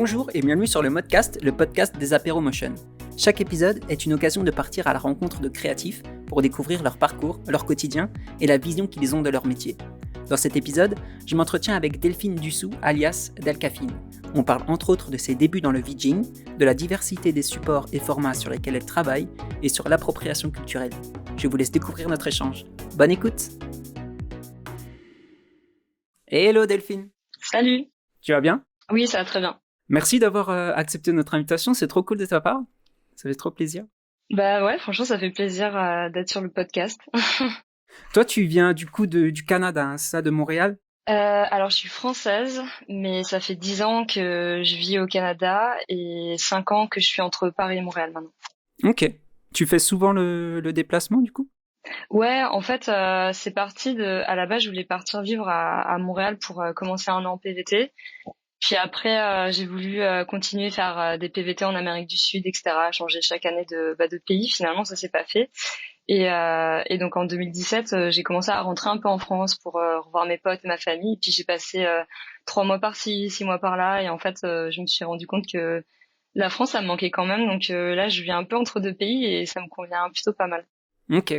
Bonjour et bienvenue sur le Modcast, le podcast des Apéro Motion. Chaque épisode est une occasion de partir à la rencontre de créatifs pour découvrir leur parcours, leur quotidien et la vision qu'ils ont de leur métier. Dans cet épisode, je m'entretiens avec Delphine Dussou, alias Delcafine. On parle entre autres de ses débuts dans le VJing, de la diversité des supports et formats sur lesquels elle travaille et sur l'appropriation culturelle. Je vous laisse découvrir notre échange. Bonne écoute! Hello Delphine! Salut! Tu vas bien? Oui, ça va très bien. Merci d'avoir accepté notre invitation, c'est trop cool de ta part. Ça fait trop plaisir. Bah ouais, franchement, ça fait plaisir d'être sur le podcast. Toi, tu viens du coup du Canada, hein, c'est ça, de Montréal? Alors, je suis française, mais ça fait 10 ans que je vis au Canada et 5 ans que je suis entre Paris et Montréal maintenant. Ok. Tu fais souvent le déplacement du coup? Ouais, en fait, c'est parti de... À la base, je voulais partir vivre à Montréal pour commencer un an en PVT. Puis après, j'ai voulu continuer faire des PVT en Amérique du Sud, etc., changer chaque année de pays. Finalement, ça s'est pas fait. Et donc en 2017, j'ai commencé à rentrer un peu en France pour revoir mes potes et ma famille. Et puis j'ai passé 3 mois par-ci, 6 mois par-là. Et en fait, je me suis rendu compte que la France, ça me manquait quand même. Donc là, je vis un peu entre deux pays et ça me convient plutôt pas mal. Ok.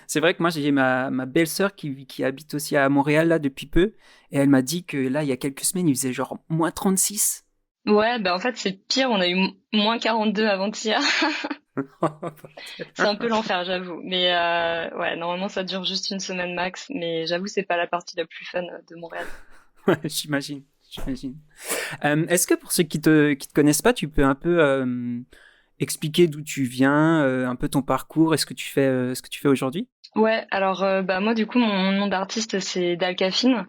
C'est vrai que moi j'ai ma belle-sœur qui habite aussi à Montréal là depuis peu et elle m'a dit que là il y a quelques semaines il faisait genre moins 36. Ouais, bah en fait, c'est pire. On a eu moins 42 avant-hier. C'est un peu l'enfer, j'avoue. Mais ouais, normalement, ça dure juste une semaine max. Mais j'avoue, c'est pas la partie la plus fun de Montréal. Ouais, j'imagine. Est-ce que pour ceux qui te connaissent pas, tu peux un peu expliquer d'où tu viens, un peu ton parcours et ce que tu fais aujourd'hui? Ouais, alors bah moi du coup mon nom d'artiste c'est Dalcafine.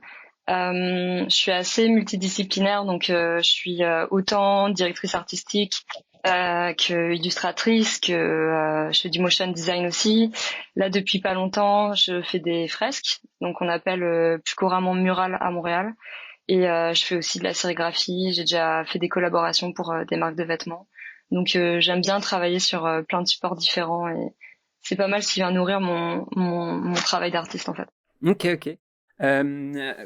Je suis assez multidisciplinaire donc je suis autant directrice artistique que illustratrice, que je fais du motion design aussi. Là depuis pas longtemps je fais des fresques donc on appelle plus couramment mural à Montréal et je fais aussi de la sérigraphie. J'ai déjà fait des collaborations pour des marques de vêtements donc j'aime bien travailler sur plein de supports différents et c'est pas mal ce qui vient nourrir mon travail d'artiste en fait. Ok.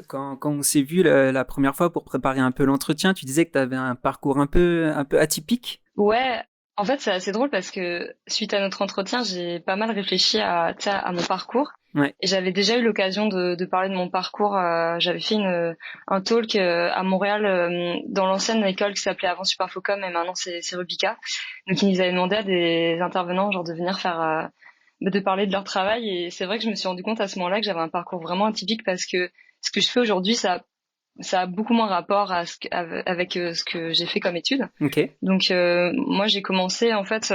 Quand on s'est vu la première fois pour préparer un peu l'entretien, tu disais que tu avais un parcours un peu atypique. Ouais, en fait c'est assez drôle parce que suite à notre entretien, j'ai pas mal réfléchi à, tu sais, à mon parcours. Ouais. Et j'avais déjà eu l'occasion de parler de mon parcours. J'avais fait un talk à Montréal dans l'ancienne école qui s'appelait avant Superfocom et maintenant c'est Rubica. Donc ils nous avaient demandé à des intervenants genre de venir faire de parler de leur travail et c'est vrai que je me suis rendu compte à ce moment-là que j'avais un parcours vraiment atypique parce que ce que je fais aujourd'hui ça a beaucoup moins rapport avec ce que j'ai fait comme étude. Ok. Donc moi j'ai commencé en fait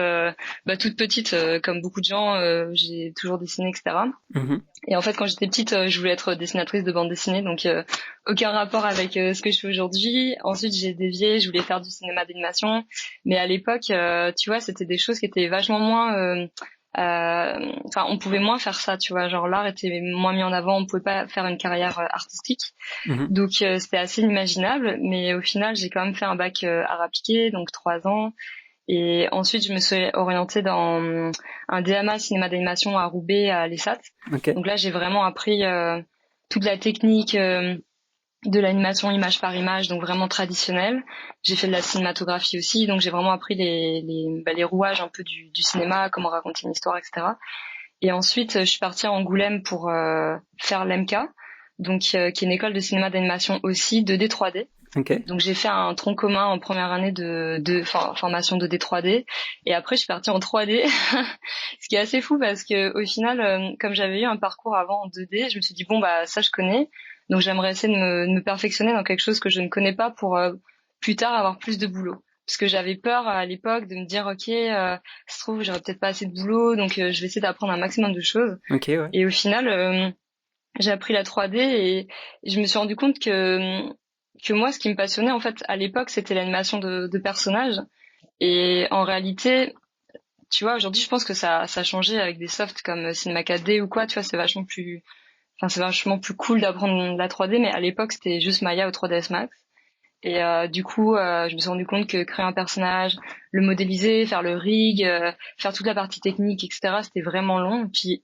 toute petite comme beaucoup de gens j'ai toujours dessiné etc. Mhm. Et en fait quand j'étais petite je voulais être dessinatrice de bande dessinée donc aucun rapport avec ce que je fais aujourd'hui. Ensuite j'ai dévié, je voulais faire du cinéma d'animation mais à l'époque tu vois c'était des choses qui étaient vachement moins on pouvait moins faire ça tu vois genre l'art était moins mis en avant, on pouvait pas faire une carrière artistique. Mhm. Donc c'était assez inimaginable, mais au final j'ai quand même fait un bac art appliqué, donc 3 ans. Et ensuite je me suis orientée dans un DMA cinéma d'animation à Roubaix à l'ESAT. Ok. Donc là j'ai vraiment appris toute la technique de l'animation image par image, donc vraiment traditionnelle. J'ai fait de la cinématographie aussi, donc j'ai vraiment appris les rouages un peu du cinéma, comment raconter une histoire, etc. Et ensuite, je suis partie à Angoulême pour faire l'EMK, donc qui est une école de cinéma d'animation aussi, 2D 3D. Ok. Donc j'ai fait un tronc commun en première année de formation 2D 3D et après je suis partie en 3D, ce qui est assez fou parce que au final, comme j'avais eu un parcours avant en 2D, je me suis dit bon bah ça je connais, donc j'aimerais essayer de me perfectionner dans quelque chose que je ne connais pas pour plus tard avoir plus de boulot. Parce que j'avais peur à l'époque de me dire ok, ça se trouve j'aurais peut-être pas assez de boulot, donc je vais essayer d'apprendre un maximum de choses. Ok. Ouais. Et au final, j'ai appris la 3D et je me suis rendu compte que moi, ce qui me passionnait en fait à l'époque, c'était l'animation de personnages. Et en réalité, tu vois, aujourd'hui, je pense que ça a changé avec des softs comme Cinema 4D ou quoi. Tu vois, c'est vachement plus cool d'apprendre la 3D. Mais à l'époque, c'était juste Maya ou 3ds Max. Et du coup, je me suis rendu compte que créer un personnage, le modéliser, faire le rig, faire toute la partie technique, etc., c'était vraiment long. Et puis,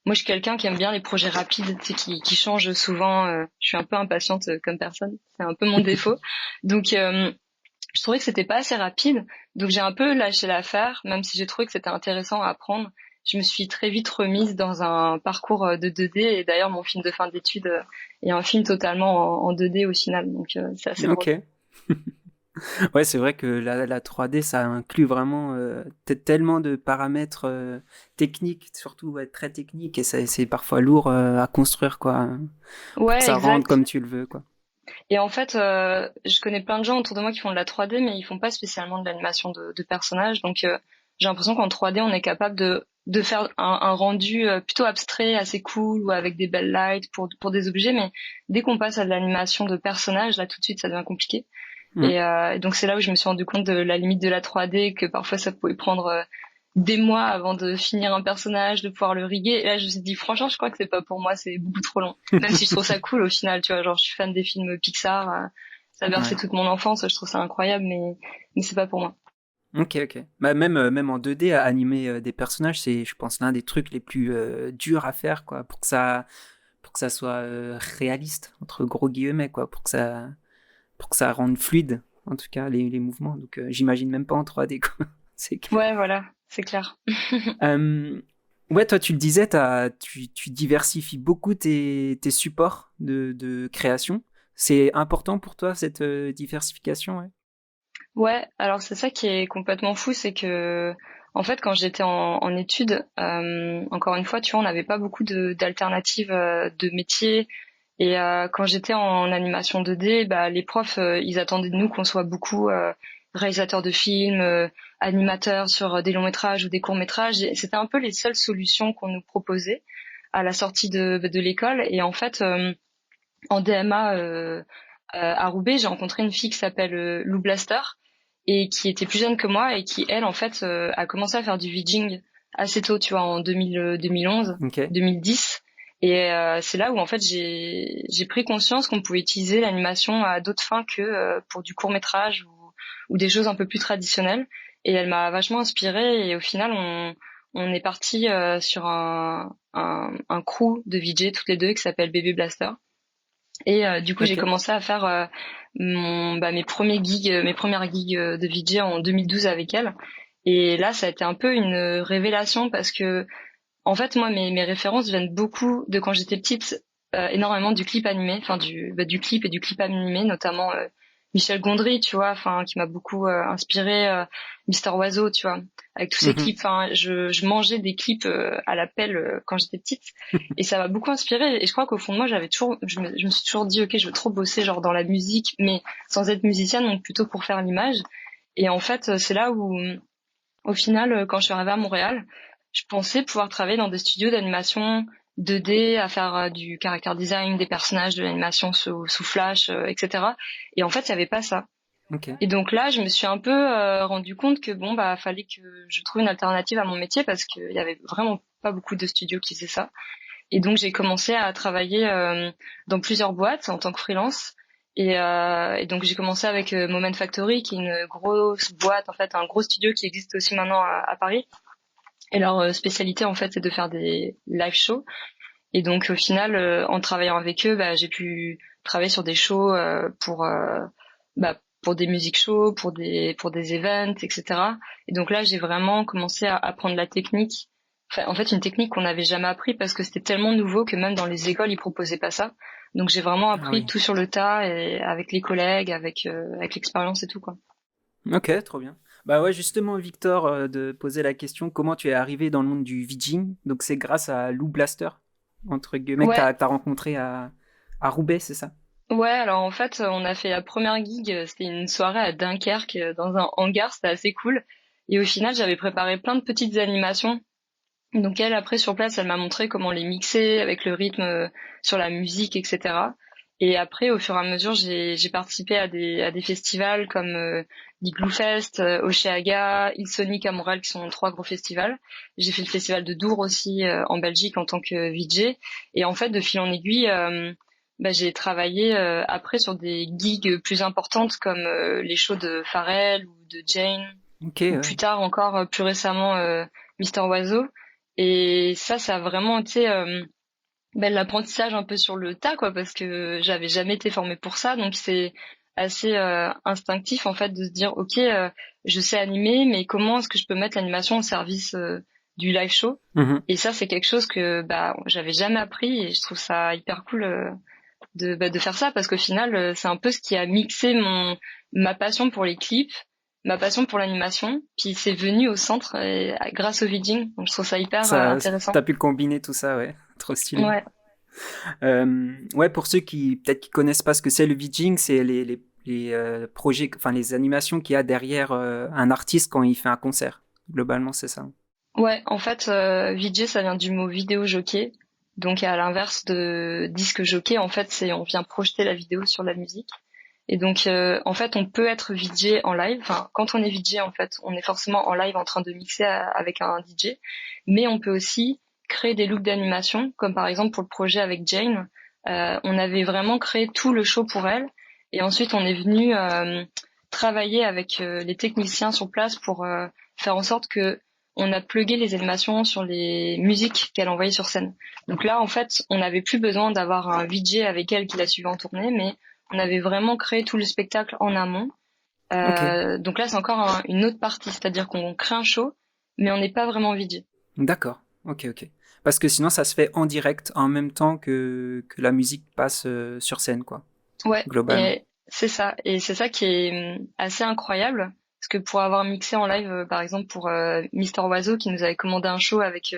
moi, je suis quelqu'un qui aime bien les projets rapides, tu sais, qui changent souvent. Je suis un peu impatiente comme personne. C'est un peu mon défaut. Donc, je trouvais que c'était pas assez rapide, donc j'ai un peu lâché l'affaire, même si j'ai trouvé que c'était intéressant à apprendre. Je me suis très vite remise dans un parcours de 2D, et d'ailleurs mon film de fin d'études est un film totalement en 2D au final, donc c'est assez drôle. Ok. Ouais, c'est vrai que la 3D, ça inclut vraiment tellement de paramètres techniques, surtout ouais, très techniques, et c'est parfois lourd à construire, quoi, pour que Ouais, ça rende exact. comme tu le veux, quoi. Et en fait, je connais plein de gens autour de moi qui font de la 3D, mais ils font pas spécialement de l'animation de personnages. Donc, j'ai l'impression qu'en 3D, on est capable de faire un rendu plutôt abstrait, assez cool, ou avec des belles lights pour des objets. Mais dès qu'on passe à de l'animation de personnages, là, tout de suite, ça devient compliqué. Mm. Et donc, c'est là où je me suis rendu compte de la limite de la 3D, que parfois, ça pouvait prendre des mois avant de finir un personnage, de pouvoir le riguer. Et là, je me suis dit, franchement, je crois que c'est pas pour moi, c'est beaucoup trop long. Même si je trouve ça cool au final, tu vois, genre, je suis fan des films Pixar, ça a bercé Ouais. toute mon enfance, je trouve ça incroyable, mais c'est pas pour moi. Ok, ok. Bah, même en 2D, à animer des personnages, c'est, je pense, l'un des trucs les plus durs à faire, quoi, pour que ça soit réaliste, entre gros guillemets, quoi, pour que ça rende fluide, en tout cas, les mouvements. Donc, j'imagine même pas en 3D, quoi. C'est clair. Ouais, voilà, c'est clair. Euh, ouais, toi, tu le disais, tu diversifies beaucoup tes supports de création. C'est important pour toi, cette diversification, ouais. Ouais, alors c'est ça qui est complètement fou, c'est que en fait quand j'étais en études, encore une fois, tu vois, on n'avait pas beaucoup d'alternatives de métiers. Et quand j'étais en animation 2D, bah les profs ils attendaient de nous qu'on soit beaucoup réalisateurs de films, animateurs sur des longs métrages ou des courts métrages. Et c'était un peu les seules solutions qu'on nous proposait à la sortie de l'école. Et en fait, en DMA à Roubaix, j'ai rencontré une fille qui s'appelle Lou Blaster et qui était plus jeune que moi et qui, elle, en fait, a commencé à faire du VJing assez tôt, tu vois, en 2011, Ok. 2010. Et c'est là où, en fait, j'ai pris conscience qu'on pouvait utiliser l'animation à d'autres fins que pour du court-métrage ou des choses un peu plus traditionnelles. Et elle m'a vachement inspirée et au final, on est parti sur un crew de VJ toutes les deux qui s'appelle Baby Blaster. Et du coup, j'ai Ok. commencé à faire mes premiers gigs, mes premières gigs de VJ en 2012 avec elle. Et là, ça a été un peu une révélation parce que, en fait, moi, mes références viennent beaucoup de quand j'étais petite, énormément du clip animé, enfin du clip et du clip animé, notamment Michel Gondry, tu vois, enfin qui m'a beaucoup inspiré, Mister Oiseau, tu vois, avec tous ces Mhm. clips. Enfin, je mangeais des clips à la pelle quand j'étais petite, et ça m'a beaucoup inspiré. Et je crois qu'au fond de moi, je me suis toujours dit, ok, je veux trop bosser genre dans la musique, mais sans être musicienne, donc plutôt pour faire l'image. Et en fait, c'est là où au final, quand je suis arrivée à Montréal, je pensais pouvoir travailler dans des studios d'animation 2D, à faire du character design, des personnages, de l'animation sous Flash, etc. Et en fait, il n'y avait pas ça. Ok. Et donc là, je me suis un peu rendu compte que bon, bah, fallait que je trouve une alternative à mon métier parce qu'il y avait vraiment pas beaucoup de studios qui faisaient ça. Et donc j'ai commencé à travailler dans plusieurs boîtes en tant que freelance. Et donc j'ai commencé avec Moment Factory, qui est une grosse boîte, en fait, un gros studio qui existe aussi maintenant à Paris. Et leur spécialité, en fait, c'est de faire des live shows. Et donc au final, en travaillant avec eux, bah, j'ai pu travailler sur des shows pour des music shows, pour des events, etc. Et donc là, j'ai vraiment commencé à apprendre la technique. Enfin, en fait, une technique qu'on n'avait jamais appris parce que c'était tellement nouveau que même dans les écoles, ils proposaient pas ça. Donc j'ai vraiment Ah appris oui. tout sur le tas et avec les collègues, avec l'expérience et tout, quoi. Ok, trop bien. Bah ouais, justement, Victor, de poser la question, comment tu es arrivé dans le monde du VJing? Donc c'est grâce à Lou Blaster, entre guillemets, que Ouais, t'as rencontré à Roubaix, c'est ça? ouais. Alors en fait, on a fait la première gig. C'était une soirée à Dunkerque dans un hangar. C'était assez cool. Et au final, j'avais préparé plein de petites animations. Donc elle, après, sur place, elle m'a montré comment les mixer avec le rythme sur la musique, etc. Et après, au fur et à mesure, j'ai participé à des festivals comme l'Igloo Fest, Oceaga, Hillsonic à Montréal, qui sont trois gros festivals. J'ai fait le festival de Dour aussi en Belgique en tant que VJ. Et en fait, de fil en aiguille, j'ai travaillé après sur des gigs plus importantes comme les shows de Pharrell ou de Jane, Ok, ou ouais. plus tard encore, plus récemment, Mister Oiseau. Et ça a vraiment été l'apprentissage un peu sur le tas, quoi, parce que j'avais jamais été formée pour ça. Donc c'est assez instinctif en fait de se dire ok, je sais animer, mais comment est-ce que je peux mettre l'animation au service du live show? Mhm. Et ça, c'est quelque chose que j'avais jamais appris et je trouve ça hyper cool de faire ça parce qu'au final, c'est un peu ce qui a mixé ma passion pour les clips, ma passion pour l'animation, puis c'est venu au centre grâce au VJing. Donc je trouve ça hyper Ça, intéressant. t'as pu combiner tout ça, ouais. Trop stylé. Ouais. Ouais, pour ceux qui peut-être qui connaissent pas ce que c'est le VJing, c'est les projets, enfin les animations qu'il y a derrière un artiste quand il fait un concert. Globalement, c'est ça. Ouais, en fait, VJ, ça vient du mot vidéo jockey. Donc à l'inverse de disque jockey, en fait, c'est on vient projeter la vidéo sur la musique. Et donc en fait, on peut être VJ en live. Enfin, quand on est VJ, en fait, on est forcément en live en train de mixer avec un DJ, mais on peut aussi créer des loops d'animation, comme par exemple pour le projet avec Jane. On avait vraiment créé tout le show pour elle, et ensuite on est venu travailler avec les techniciens sur place pour faire en sorte que on a plugué les animations sur les musiques qu'elle envoyait sur scène. Donc là, en fait, on n'avait plus besoin d'avoir un VJ avec elle qui la suivait en tournée, mais on avait vraiment créé tout le spectacle en amont. Ok, Donc là, c'est encore une autre partie, c'est-à-dire qu'on crée un show, mais on n'est pas vraiment VJ. d'accord. Ok, ok. Parce que sinon, ça se fait en direct en même temps que la musique passe sur scène, quoi. Ouais, Globalement. et c'est ça. Et c'est ça qui est assez incroyable, parce que pour avoir mixé en live, par exemple pour Mister Oiseau, qui nous avait commandé un show avec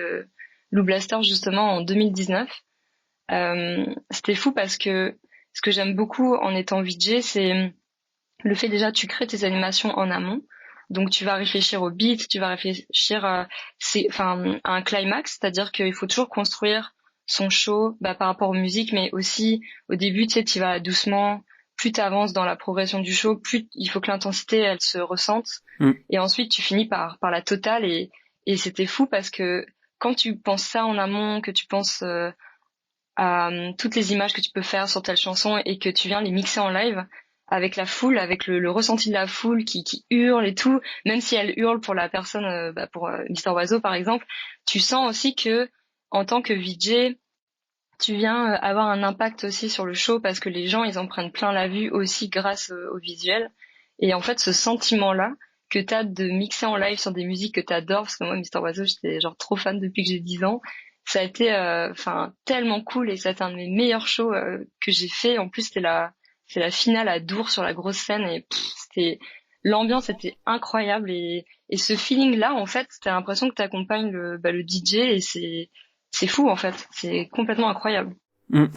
Lou Blaster justement en 2019, c'était fou parce que ce que j'aime beaucoup en étant VJ, c'est le fait déjà tu crées tes animations en amont. Donc tu vas réfléchir au beat, tu vas réfléchir à un climax, c'est-à-dire qu'il faut toujours construire son show par rapport aux musiques, mais aussi au début, tu sais, tu vas doucement, plus tu avances dans la progression du show, plus il faut que l'intensité, elle se ressente. Hmm. Et ensuite, tu finis par la totale et c'était fou parce que quand tu penses ça en amont, que tu penses à toutes les images que tu peux faire sur telle chanson et que tu viens les mixer en live avec la foule, avec le ressenti de la foule qui hurle et tout, même si elle hurle pour la personne, pour Mister Oiseau par exemple, tu sens aussi que en tant que VJ, tu viens avoir un impact aussi sur le show parce que les gens ils en prennent plein la vue aussi grâce au visuel. Et en fait, ce sentiment-là que t'as de mixer en live sur des musiques que t'adores, parce que moi, Mister Oiseau, j'étais genre trop fan depuis que j'ai 10 ans. Ça a été, tellement cool et ça a été un de mes meilleurs shows que j'ai fait. En plus, c'est la finale à Dour sur la grosse scène et l'ambiance était incroyable et ce feeling-là, en fait, t'as l'impression que t'accompagnes le DJ et c'est fou en fait, c'est complètement incroyable.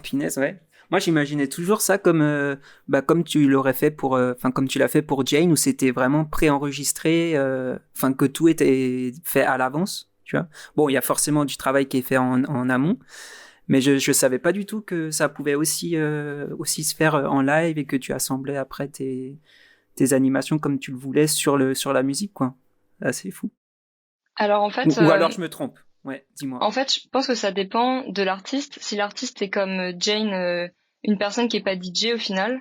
Finesse, ouais. Moi, j'imaginais toujours ça comme, comme tu l'aurais fait pour, enfin, comme tu l'as fait pour Jane, où c'était vraiment préenregistré, enfin, que tout était fait à l'avance, tu vois. Bon, il y a forcément du travail qui est fait en amont, mais je savais pas du tout que ça pouvait aussi se faire en live et que tu assemblais après tes animations comme tu le voulais sur la musique, quoi. Ah, c'est fou. Alors Ou alors je me trompe. Ouais, dis-moi. en fait, je pense que ça dépend de l'artiste. Si l'artiste est comme Jane, une personne qui est pas DJ au final,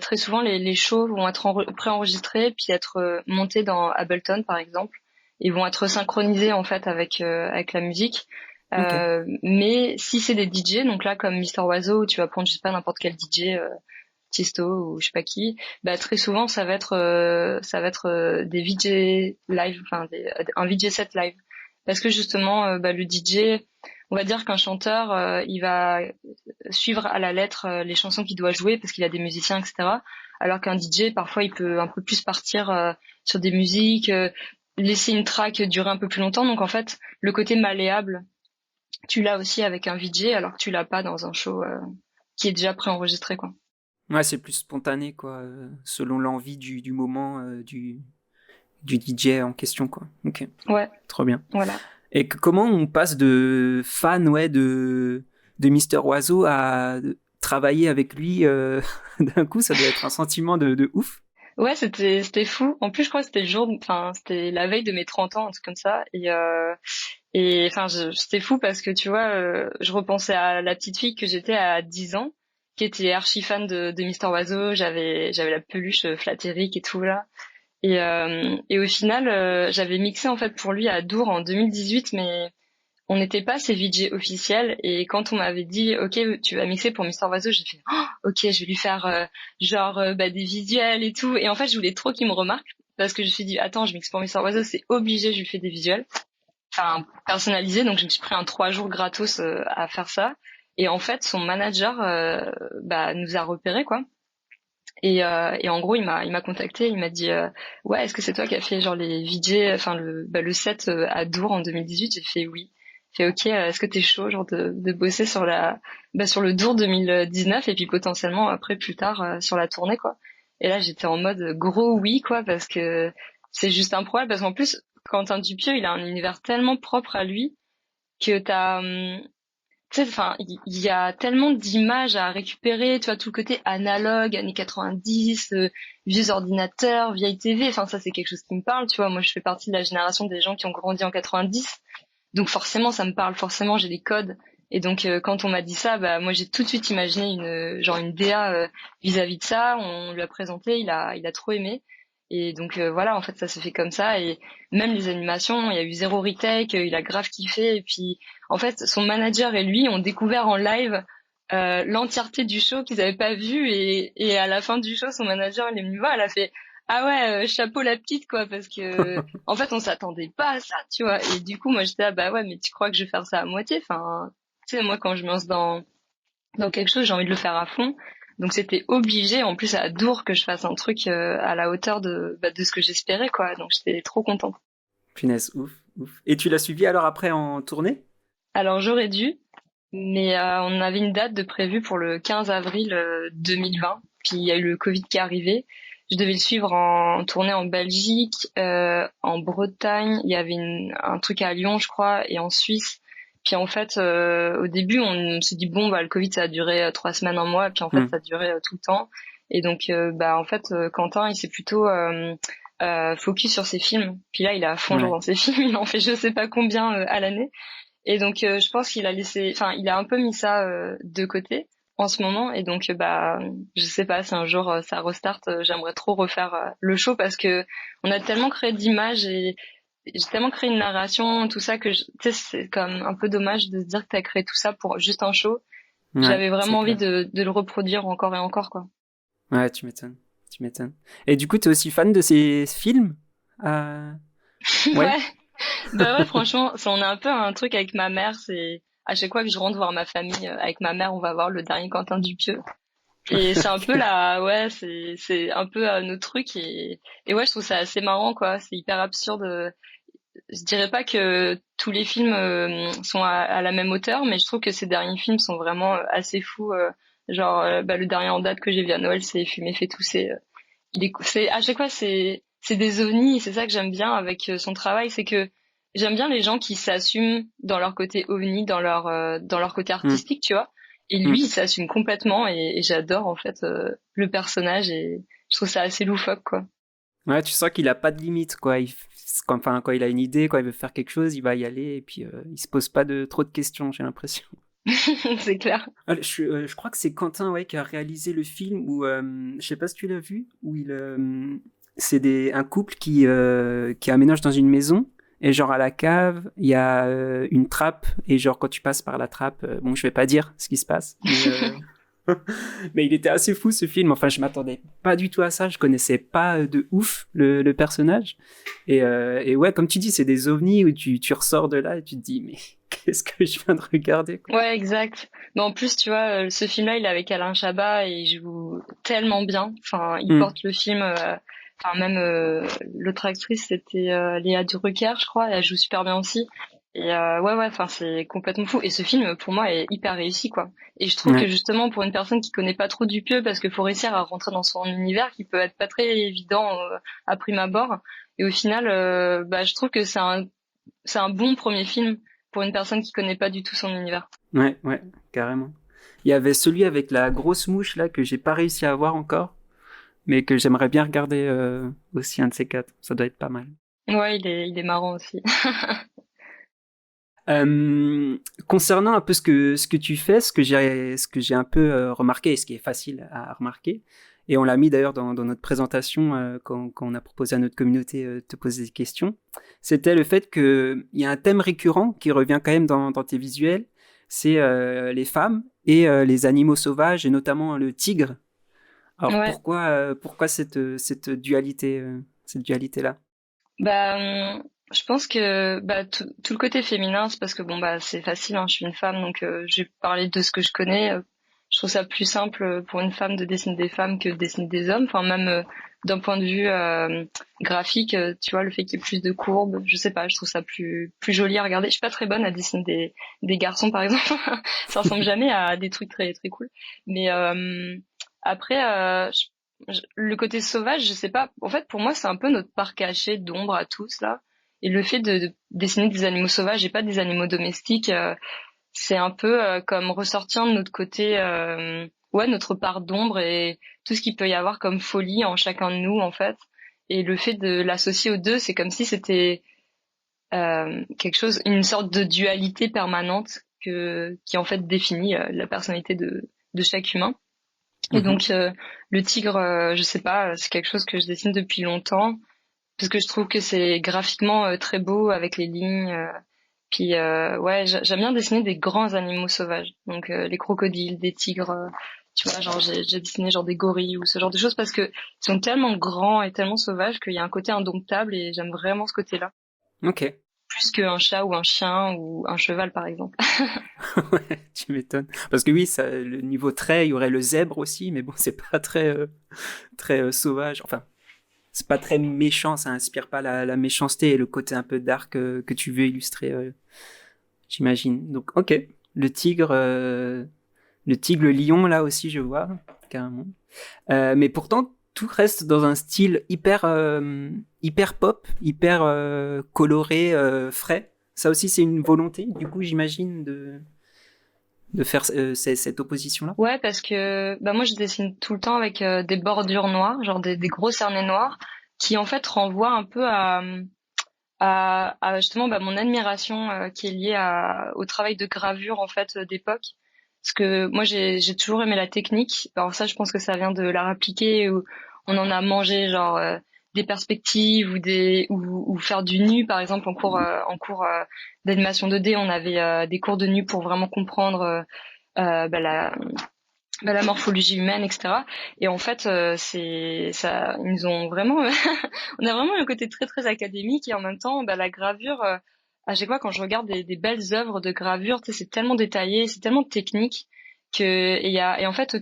très souvent les shows vont être préenregistrés puis être montés dans Ableton par exemple. Ils vont être synchronisés en fait avec la musique. Ok. Mais si c'est des DJ, donc là comme Mister Oiseau, où tu vas prendre je sais pas n'importe quel DJ, Tisto ou je sais pas qui, très souvent ça va être des VJ live, un VJ set live. Parce que justement, le DJ, on va dire qu'un chanteur, il va suivre à la lettre les chansons qu'il doit jouer parce qu'il a des musiciens, etc. Alors qu'un DJ, parfois, il peut un peu plus partir sur des musiques, laisser une track durer un peu plus longtemps. Donc en fait, le côté malléable, tu l'as aussi avec un VJ, alors que tu l'as pas dans un show qui est déjà préenregistré, quoi. Ouais, c'est plus spontané, quoi, selon l'envie du moment du DJ en question, quoi. Ok, Ouais, trop bien. voilà. Et comment on passe de fan, ouais, de Mister Oiseau à travailler avec lui d'un coup, ça doit être un sentiment de ouf. Ouais, c'était fou. En plus, je crois que c'était c'était la veille de mes 30 ans, un truc comme ça. Et enfin, c'était fou parce que tu vois, je repensais à la petite fille que j'étais à 10 ans, qui était archi fan de Mister Oiseau. J'avais la peluche Flatteric et tout là. Et au final, j'avais mixé en fait pour lui à Dour en 2018, mais on n'était pas ses VJ officiels et quand on m'avait dit ok tu vas mixer pour Mister Oiseau, j'ai fait ok je vais lui faire des visuels et tout et en fait je voulais trop qu'il me remarque parce que je me suis dit attends je mixe pour Mister Oiseau, c'est obligé, je lui fais des visuels enfin personnalisés, donc je me suis pris un 3 jours gratos à faire ça et en fait son manager nous a repérés quoi. Et en gros, il m'a contacté, il m'a dit ouais, est-ce que c'est toi qui as fait genre les VJ, enfin le set à Dour en 2018? J'ai fait oui. J'ai fait ok, est-ce que t'es chaud genre de bosser sur sur le Dour 2019 et puis potentiellement après plus tard sur la tournée quoi. Et là j'étais en mode gros oui quoi parce que c'est juste improbable parce qu'en plus Quentin Dupieux il a un univers tellement propre à lui que tu sais, enfin, il y a tellement d'images à récupérer, tu vois, tout le côté analogue, années 90, vieux ordinateurs, vieille TV, enfin, ça, c'est quelque chose qui me parle, tu vois. Moi, je fais partie de la génération des gens qui ont grandi en 90, donc forcément, ça me parle, forcément, j'ai des codes. Et donc, quand on m'a dit ça, bah, moi, j'ai tout de suite imaginé une DA vis-à-vis de ça. On lui a présenté, il a trop aimé. Et donc, voilà, en fait, ça s'est fait comme ça. Et même les animations, il y a eu zéro retake, il a grave kiffé. Et puis, en fait, son manager et lui ont découvert en live l'entièreté du show qu'ils avaient pas vu. Et à la fin du show, son manager, il est venu voir, elle a fait ah ouais, chapeau la petite quoi, parce que en fait, on s'attendait pas à ça, tu vois. Et du coup, moi, j'étais là, bah ouais, mais tu crois que je vais faire ça à moitié? Enfin, tu sais, moi, quand je me lance dans quelque chose, j'ai envie de le faire à fond. Donc, c'était obligé, en plus, à Dour, que je fasse un truc à la hauteur de ce que j'espérais, quoi. Donc, j'étais trop contente. Punaise, ouf, ouf. Et tu l'as suivi alors après en tournée? Alors, j'aurais dû, mais on avait une date de prévue pour le 15 avril 2020. Puis, il y a eu le Covid qui est arrivé. Je devais le suivre en tournée en Belgique, en Bretagne. Il y avait un truc à Lyon, je crois, et en Suisse. Puis en fait, au début, on s'est dit bon, bah le Covid, ça a duré 3 semaines, un mois. Et puis en fait, Hmm. ça a duré tout le temps. Et donc, en fait, Quentin, il s'est plutôt focus sur ses films. Puis là, il est à fond genre Ouais. dans ses films. Il en fait je sais pas combien à l'année. Et donc, je pense qu'il a laissé, enfin, il a un peu mis ça de côté en ce moment. Et donc, je sais pas, si un jour ça restart, j'aimerais trop refaire le show parce que on a tellement créé d'images et j'ai tellement créé une narration, tout ça que tu sais, c'est comme un peu dommage de se dire que t'as créé tout ça pour juste un show. Ouais, J'avais c'est vraiment envie clair. de le reproduire encore et encore, quoi. Ouais, tu m'étonnes. Tu m'étonnes. Et du coup, t'es aussi fan de ces films? Euh... Ouais. Ouais, bah ouais, franchement, ça, on a un peu un truc avec ma mère, c'est à chaque fois que je rentre voir ma famille avec ma mère, on va voir le dernier Quentin Dupieux. Et c'est un peu Ok. ouais, c'est un peu notre truc et ouais, je trouve ça assez marrant quoi. C'est hyper absurde. Je dirais pas que tous les films sont à la même hauteur, mais je trouve que ces derniers films sont vraiment assez fous. Le dernier en date que j'ai vu à Noël, c'est Fumer fait tousser. C'est à chaque fois c'est des ovnis. Et c'est ça que j'aime bien avec son travail, c'est que j'aime bien les gens qui s'assument dans leur côté ovni, dans leur côté Hmm. artistique, tu vois. Et Hmm. lui, il s'assume complètement et j'adore en fait le personnage et je trouve ça assez loufoque quoi. Ouais, tu sens qu'il a pas de limite, quoi. Enfin, quand il a une idée, quand il veut faire quelque chose, il va y aller et puis il se pose pas de trop de questions, j'ai l'impression. C'est clair. Je crois que c'est Quentin, ouais, qui a réalisé le film où, je sais pas si tu l'as vu, où c'est un couple qui aménage dans une maison et genre à la cave, il y a une trappe et genre quand tu passes par la trappe, bon, je vais pas dire ce qui se passe, mais il était assez fou ce film. Enfin, je m'attendais pas du tout à ça. Je connaissais pas de ouf le personnage. Et ouais, comme tu dis, c'est des ovnis où tu ressors de là et tu te dis, mais qu'est-ce que je viens de regarder, quoi. Ouais, exact. Mais en plus, tu vois, ce film-là, il est avec Alain Chabat et il joue tellement bien. Enfin, il Hmm. porte le film. Enfin, même l'autre actrice, c'était Léa Drucker, je crois. Elle joue super bien aussi. Et ouais, enfin, c'est complètement fou. Et ce film, pour moi, est hyper réussi, quoi. Et je trouve que Ouais. justement, pour une personne qui connaît pas trop Dupieux, parce qu'il faut réussir à rentrer dans son univers, qui peut être pas très évident à prime abord. Et au final, je trouve que c'est un bon premier film pour une personne qui connaît pas du tout son univers. Ouais, ouais, carrément. Il y avait celui avec la grosse mouche là que j'ai pas réussi à voir encore, mais que j'aimerais bien regarder aussi un de ces quatre. Ça doit être pas mal. Ouais, il est marrant aussi. Euh, Concernant un peu ce que tu fais, ce que j'ai un peu remarqué et ce qui est facile à remarquer, et on l'a mis d'ailleurs dans notre présentation quand on a proposé à notre communauté de te poser des questions, c'était le fait qu'il y a un thème récurrent qui revient quand même dans tes visuels, c'est les femmes et les animaux sauvages, et notamment le tigre. Alors Ouais. pourquoi cette dualité-là? Je pense que tout le côté féminin, c'est parce que bon bah c'est facile, hein, je suis une femme, donc je vais parler de ce que je connais. Je trouve ça plus simple pour une femme de dessiner des femmes que de dessiner des hommes. Enfin même d'un point de vue graphique, tu vois, le fait qu'il y ait plus de courbes, je sais pas, je trouve ça plus joli à regarder. Je suis pas très bonne à dessiner des garçons par exemple. Ça ressemble jamais à des trucs très très cool. Mais après, le côté sauvage, je sais pas. En fait, pour moi, c'est un peu notre part cachée d'ombre à tous là. Et le fait de dessiner des animaux sauvages et pas des animaux domestiques, c'est un peu comme ressortir de notre côté, ouais, notre part d'ombre et tout ce qu'il peut y avoir comme folie en chacun de nous en fait. Et le fait de l'associer aux deux, c'est comme si c'était quelque chose, une sorte de dualité permanente qui en fait définit la personnalité de chaque humain. Et Mhm. donc le tigre, je sais pas, c'est quelque chose que je dessine depuis longtemps parce que je trouve que c'est graphiquement très beau avec les lignes. Puis ouais, j'aime bien dessiner des grands animaux sauvages, donc les crocodiles, des tigres. Tu vois, genre j'ai dessiné genre des gorilles ou ce genre de choses parce que ils sont tellement grands et tellement sauvages qu'il y a un côté indomptable et j'aime vraiment ce côté-là, Ok. plus qu'un chat ou un chien ou un cheval par exemple. Ouais, tu m'étonnes. Parce que oui, le niveau trait, il y aurait le zèbre aussi, mais bon, c'est pas très sauvage. Enfin, c'est pas très méchant, ça inspire pas la méchanceté et le côté un peu dark que tu veux illustrer, j'imagine. Donc, ok. Le tigre, le lion, là aussi, je vois, carrément. Mais pourtant, tout reste dans un style hyper pop, hyper coloré, frais. Ça aussi, c'est une volonté, du coup, j'imagine, de faire cette opposition-là. Ouais, parce que bah moi je dessine tout le temps avec des bordures noires, genre des gros cernets noirs, qui en fait renvoient un peu à justement mon admiration qui est liée au travail de gravure en fait d'époque. Parce que moi j'ai toujours aimé la technique. Alors ça, je pense que ça vient de l'art appliqué où on en a mangé genre des perspectives ou faire du nu par exemple en cours d'animation 2D, on avait des cours de nu pour vraiment comprendre la morphologie humaine, etc. Et en fait, c'est ça, ils nous ont vraiment, on a vraiment le côté très très académique et en même temps, la gravure. À chaque fois, quand je regarde des belles œuvres de gravure, tu sais, c'est tellement détaillé, c'est tellement technique que et en fait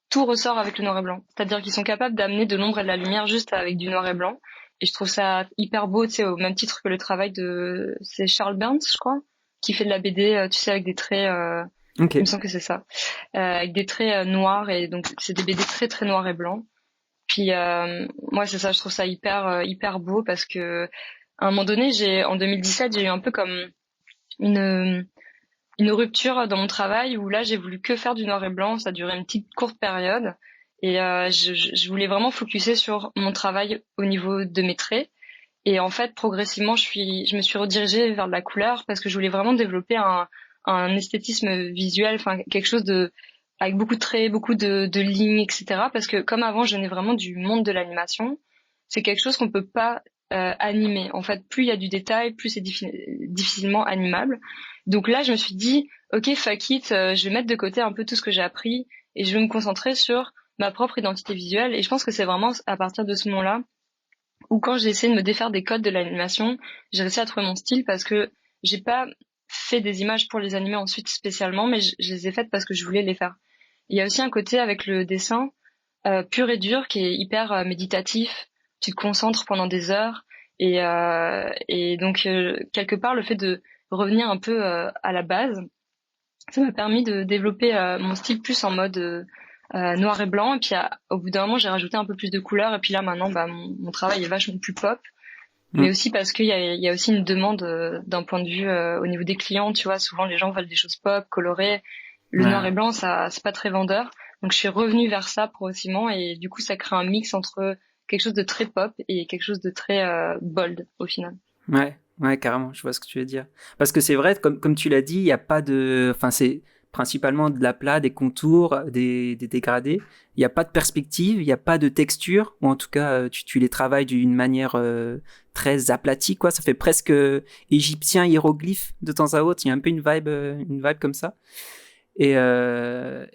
tout ressort avec le noir et blanc. C'est-à-dire qu'ils sont capables d'amener de l'ombre et de la lumière juste avec du noir et blanc. Et je trouve ça hyper beau, tu sais, au même titre que le travail c'est Charles Burns, je crois, qui fait de la BD, tu sais, avec des traits. Ok. Il me semble que c'est ça, avec des traits noirs et donc c'est des BD très très noirs et blancs. Puis moi c'est ça, je trouve ça hyper beau parce que à un moment donné, en 2017, j'ai eu un peu comme une une rupture dans mon travail où là j'ai voulu que faire du noir et blanc, ça a duré une petite courte période et je voulais vraiment focuser sur mon travail au niveau de mes traits. Et en fait, progressivement, je me suis redirigée vers de la couleur parce que je voulais vraiment développer un esthétisme visuel, enfin quelque chose avec beaucoup de traits, beaucoup de lignes, etc. Parce que comme avant, je venais vraiment du monde de l'animation, c'est quelque chose qu'on peut pas animer. En fait, plus il y a du détail, plus c'est difficilement animable. Donc là, je me suis dit, ok, fuck it, je vais mettre de côté un peu tout ce que j'ai appris et je vais me concentrer sur ma propre identité visuelle. Et je pense que c'est vraiment à partir de ce moment-là ou quand j'ai essayé de me défaire des codes de l'animation, j'ai réussi à trouver mon style parce que j'ai pas fait des images pour les animer ensuite spécialement, mais je les ai faites parce que je voulais les faire. Il y a aussi un côté avec le dessin pur et dur qui est hyper méditatif. Tu te concentres pendant des heures et donc quelque part le fait de revenir un peu à la base, ça m'a permis de développer mon style plus en mode noir et blanc. Et puis au bout d'un moment, j'ai rajouté un peu plus de couleurs. Et puis là, maintenant, mon travail est vachement plus pop. Mais Mm. aussi parce qu'il y a aussi une demande d'un point de vue au niveau des clients. Tu vois, souvent les gens veulent des choses pop, colorées. Le noir et Ouais. blanc, ça, c'est pas très vendeur. Donc je suis revenue vers ça progressivement. Et du coup, ça crée un mix entre quelque chose de très pop et quelque chose de très bold au final. Ouais, ouais, carrément, je vois ce que tu veux dire. Parce que c'est vrai, comme tu l'as dit, il n'y a pas de. Enfin, c'est principalement de l'aplat, des contours, des dégradés. Il n'y a pas de perspective, il n'y a pas de texture, ou en tout cas, tu les travailles d'une manière très aplatie, quoi. Ça fait presque égyptien hiéroglyphe de temps à autre. Il y a un peu une vibe comme ça. Et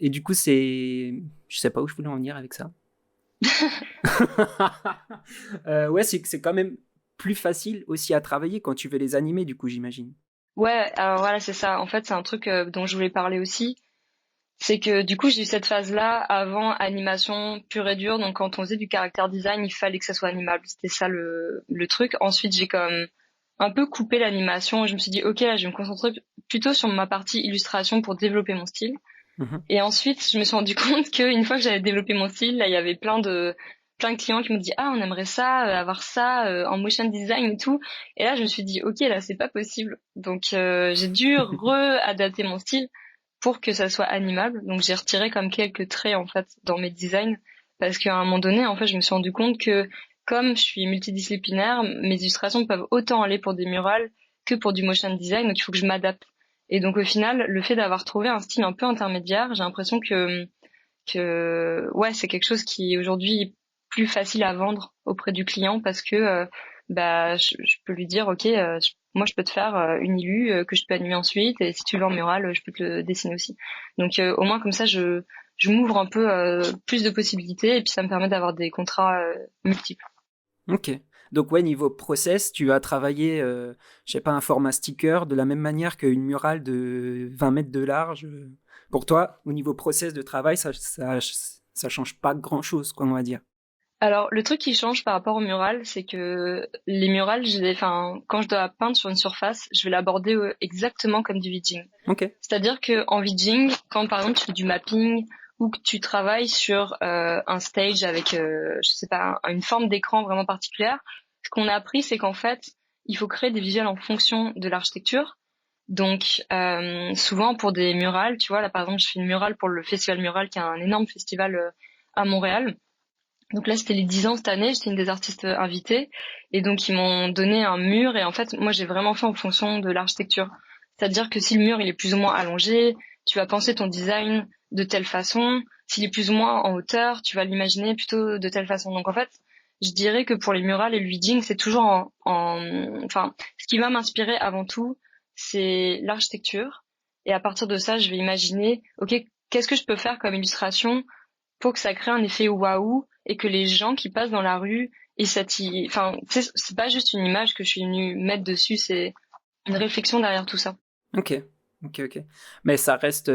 du coup, je sais pas où je voulais en venir avec ça. Ouais, c'est quand même plus facile aussi à travailler quand tu veux les animer, du coup, j'imagine. Ouais, alors voilà, c'est ça. En fait, c'est un truc dont je voulais parler aussi. C'est que du coup, j'ai eu cette phase-là avant animation pure et dure. Donc, quand on faisait du caractère design, il fallait que ça soit animable. C'était ça le truc. Ensuite, j'ai comme un peu coupé l'animation. Je me suis dit, OK, là, je vais me concentrer plutôt sur ma partie illustration pour développer mon style. Mhm. Et ensuite, je me suis rendu compte qu'une fois que j'avais développé mon style, là, il y avait plein de clients qui me disaient, ah, on aimerait ça, avoir ça, en motion design et tout. Et là, je me suis dit, OK, là, c'est pas possible. Donc, j'ai dû re-adapter mon style pour que ça soit animable. Donc, j'ai retiré comme quelques traits, en fait, dans mes designs. Parce qu'à un moment donné, en fait, je me suis rendu compte que comme je suis multidisciplinaire, mes illustrations peuvent autant aller pour des murales que pour du motion design. Donc, il faut que je m'adapte. Et donc au final, le fait d'avoir trouvé un style un peu intermédiaire, j'ai l'impression que ouais, c'est quelque chose qui est aujourd'hui plus facile à vendre auprès du client parce que bah je peux lui dire OK, moi je peux te faire une illu que je peux animer ensuite et si tu veux en mural, je peux te le dessiner aussi. Donc au moins comme ça je m'ouvre un peu plus de possibilités et puis ça me permet d'avoir des contrats multiples. Ok. Donc ouais, niveau process, tu as travaillé, je sais pas, un format sticker de la même manière qu'une murale de 20 mètres de large. Pour toi, au niveau process de travail, ça change pas grand-chose, quoi, on va dire. Alors, le truc qui change par rapport au mural, c'est que les murales, enfin, quand je dois peindre sur une surface, je vais l'aborder exactement comme du vidging. Ok. C'est-à-dire que en vidging, quand par exemple tu fais du mapping ou que tu travailles sur un stage avec, je sais pas, une forme d'écran vraiment particulière, ce qu'on a appris, c'est qu'en fait, il faut créer des visuels en fonction de l'architecture. Donc, souvent pour des murales, tu vois, là par exemple, je fais une murale pour le Festival Mural, qui est un énorme festival à Montréal. Donc là, c'était les 10 ans cette année, j'étais une des artistes invitées. Et donc, ils m'ont donné un mur. Et en fait, moi, j'ai vraiment fait en fonction de l'architecture. C'est-à-dire que si le mur, il est plus ou moins allongé, tu vas penser ton design de telle façon. S'il est plus ou moins en hauteur, tu vas l'imaginer plutôt de telle façon. Donc en fait, je dirais que pour les murales et le wedding, c'est toujours enfin, ce qui va m'inspirer avant tout, c'est l'architecture. Et à partir de ça, je vais imaginer, OK, qu'est-ce que je peux faire comme illustration pour que ça crée un effet waouh et que les gens qui passent dans la rue et enfin, c'est pas juste une image que je suis venue mettre dessus, c'est une réflexion derrière tout ça. Ok. Ok. Ok. Mais ça reste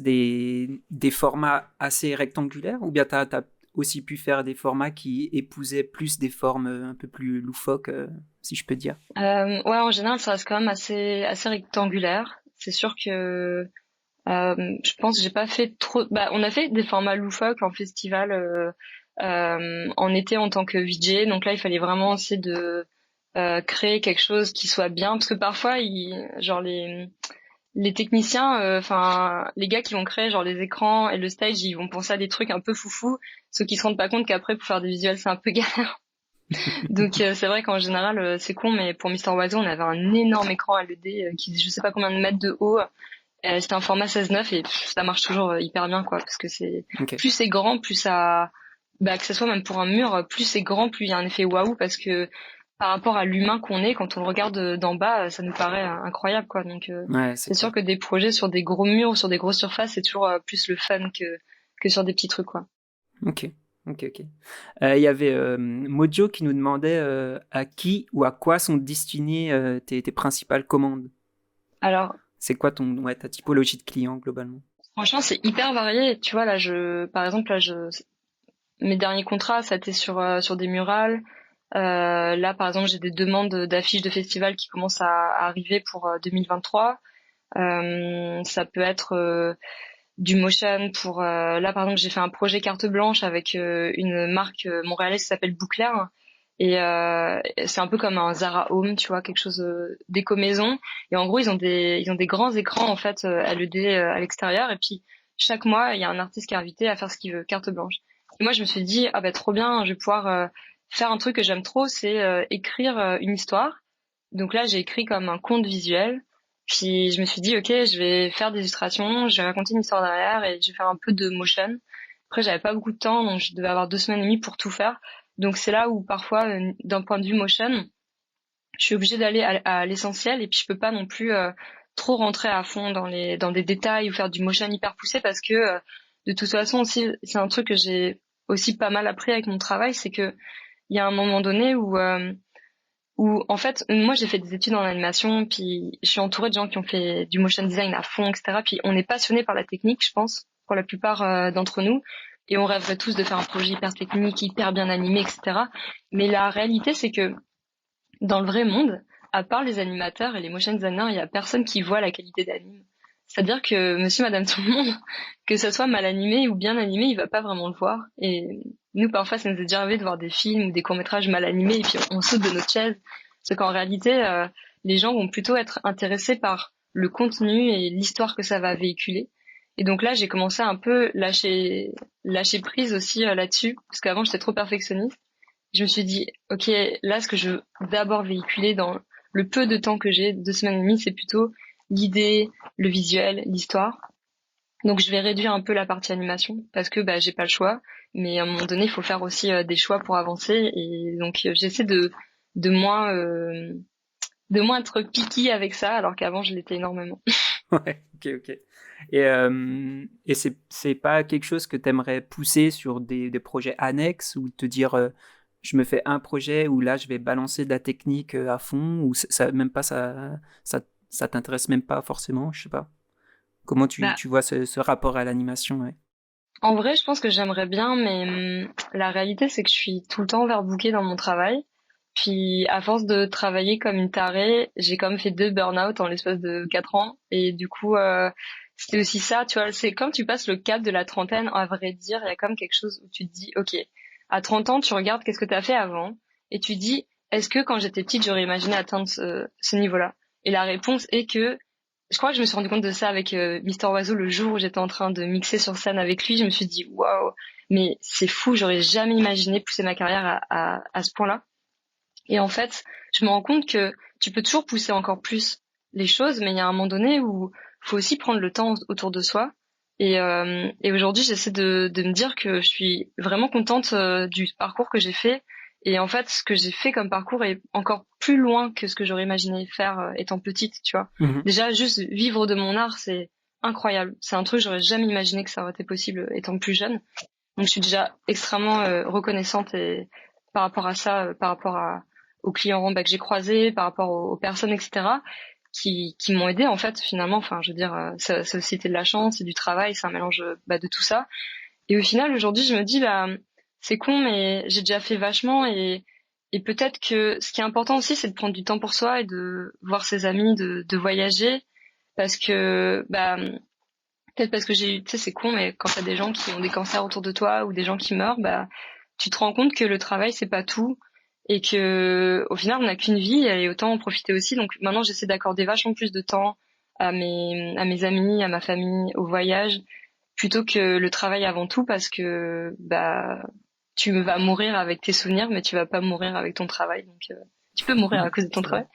des formats assez rectangulaires, ou bien t'as aussi pu faire des formats qui épousaient plus des formes un peu plus loufoques, si je peux dire. Ouais, en général, ça reste quand même assez rectangulaire. C'est sûr que je pense que j'ai pas fait trop. Bah, on a fait des formats loufoques en festival en été en tant que VJ. Donc là, il fallait vraiment essayer de créer quelque chose qui soit bien, parce que parfois, genre les techniciens, enfin les gars qui vont créer genre les écrans et le stage, ils vont penser à des trucs un peu foufou, ceux qui se rendent pas compte qu'après pour faire des visuels c'est un peu galère. Donc c'est vrai qu'en général c'est con, mais pour Mister Oiseau on avait un énorme écran LED qui je sais pas combien de mètres de haut. C'était un format 16:9 et ça marche toujours hyper bien quoi, parce que c'est Ok. plus c'est grand, plus ça, bah que ce soit même pour un mur, plus c'est grand, plus il y a un effet waouh, parce que par rapport à l'humain qu'on est, quand on le regarde d'en bas, ça nous paraît incroyable quoi. Donc Ouais, c'est c'est sûr clair. que des projets sur des gros murs ou sur des grosses surfaces, c'est toujours plus le fun que sur des petits trucs quoi. Ok. Ok, ok. Il y avait Mojo qui nous demandait à qui ou à quoi sont destinées tes principales commandes. Alors C'est quoi ouais, ta typologie de client globalement? franchement c'est hyper varié. Tu vois là, par exemple là, mes derniers contrats, ça a été sur des murales. Là, par exemple, j'ai des demandes d'affiches de festivals qui commencent à arriver pour 2023. Ça peut être du motion pour là, par exemple, j'ai fait un projet carte blanche avec une marque montréalaise qui s'appelle Bouclair. Et c'est un peu comme un Zara Home, tu vois, quelque chose d'éco maison. Et en gros, ils ont des grands écrans en fait LED à l'extérieur. Et puis chaque mois, il y a un artiste qui est invité à faire ce qu'il veut, carte blanche. Et moi, je me suis dit ah bah trop bien, je vais pouvoir faire un truc que j'aime trop, c'est écrire une histoire. Donc là, j'ai écrit comme un conte visuel Puis je me suis dit, ok, je vais faire des illustrations, je vais raconter une histoire derrière et je vais faire un peu de motion. Après, j'avais pas beaucoup de temps, donc je devais avoir 2 semaines et demie pour tout faire. Donc c'est là où parfois, d'un point de vue motion, je suis obligée d'aller à l'essentiel et puis je peux pas non plus trop rentrer à fond dans des détails ou faire du motion hyper poussé parce que de toute façon aussi c'est un truc que j'ai aussi pas mal appris avec mon travail, c'est que il y a un moment donné où en fait moi j'ai fait des études en animation puis je suis entourée de gens qui ont fait du motion design à fond, etc. Puis on est passionné par la technique, je pense, pour la plupart d'entre nous, et on rêverait tous de faire un projet hyper technique, hyper bien animé, etc. Mais la réalité c'est que dans le vrai monde, à part les animateurs et les motion designers, il y a personne qui voit la qualité d'anime. C'est-à-dire que monsieur, madame, tout le monde, que ça soit mal animé ou bien animé, il va pas vraiment le voir. Et nous, parfois, ça nous est déjà arrivé de voir des films ou des courts-métrages mal animés et puis on saute de notre chaise. Parce qu'en réalité, les gens vont plutôt être intéressés par le contenu et l'histoire que ça va véhiculer. Et donc là, j'ai commencé à un peu lâcher prise aussi là-dessus, parce qu'avant, j'étais trop perfectionniste. Je me suis dit, ok, là, ce que je veux d'abord véhiculer dans le peu de temps que j'ai, 2 semaines et demie, c'est plutôt l'idée, le visuel, l'histoire. Donc, je vais réduire un peu la partie animation parce que bah, j'ai pas le choix. Mais à un moment donné, il faut faire aussi des choix pour avancer. Et donc, j'essaie de moins euh, de moins être picky avec ça, alors qu'avant, je l'étais énormément. Ouais, ok, ok. Et c'est pas quelque chose que tu aimerais pousser sur des projets annexes ou te dire je me fais un projet où là je vais balancer de la technique à fond ou ça même pas ça t'intéresse même pas forcément, je sais pas. Comment Bah, tu vois ce rapport à l'animation, ouais. en vrai, je pense que j'aimerais bien, mais la réalité, c'est que je suis tout le temps overbookée dans mon travail. Puis, à force de travailler comme une tarée, j'ai quand même fait 2 burn-out en l'espace de 4 ans. Et du coup, c'était aussi ça, tu vois. C'est comme tu passes le cap de la trentaine, à vrai dire, il y a comme quelque chose où tu te dis, OK, à 30 ans, tu regardes qu'est-ce que tu as fait avant. Et tu dis, est-ce que quand j'étais petite, j'aurais imaginé atteindre ce niveau-là? Et la réponse est que je crois que je me suis rendu compte de ça avec Mister Oiseau le jour où j'étais en train de mixer sur scène avec lui. Je me suis dit, waouh, mais c'est fou, j'aurais jamais imaginé pousser ma carrière à ce point-là. Et en fait, je me rends compte que tu peux toujours pousser encore plus les choses, mais il y a un moment donné où il faut aussi prendre le temps autour de soi. Et aujourd'hui, j'essaie de me dire que je suis vraiment contente du parcours que j'ai fait. Et en fait, ce que j'ai fait comme parcours est encore plus loin que ce que j'aurais imaginé faire étant petite, tu vois. Mhm. Déjà, juste vivre de mon art, c'est incroyable. C'est un truc, j'aurais jamais imaginé que ça aurait été possible étant plus jeune. Donc, je suis déjà extrêmement reconnaissante et par rapport à ça, par rapport aux clients bah, que j'ai croisés, par rapport aux personnes, etc., qui m'ont aidé en fait finalement. Enfin, je veux dire, ça aussi c'était de la chance, c'est du travail, c'est un mélange bah, de tout ça. Et au final, aujourd'hui, je me dis bah c'est con, mais j'ai déjà fait vachement et peut-être que ce qui est important aussi, c'est de prendre du temps pour soi et de voir ses amis, de voyager, parce que bah peut-être parce que j'ai eu, tu sais, c'est con, mais quand t'as des gens qui ont des cancers autour de toi ou des gens qui meurent, bah, tu te rends compte que le travail, c'est pas tout et que, au final, on n'a qu'une vie et autant en profiter aussi. Donc maintenant, j'essaie d'accorder vachement plus de temps à mes amis, à ma famille, au voyage, plutôt que le travail avant tout parce que, bah, tu vas mourir avec tes souvenirs, mais tu vas pas mourir avec ton travail. Donc, tu peux mourir à cause de ton C'est vrai.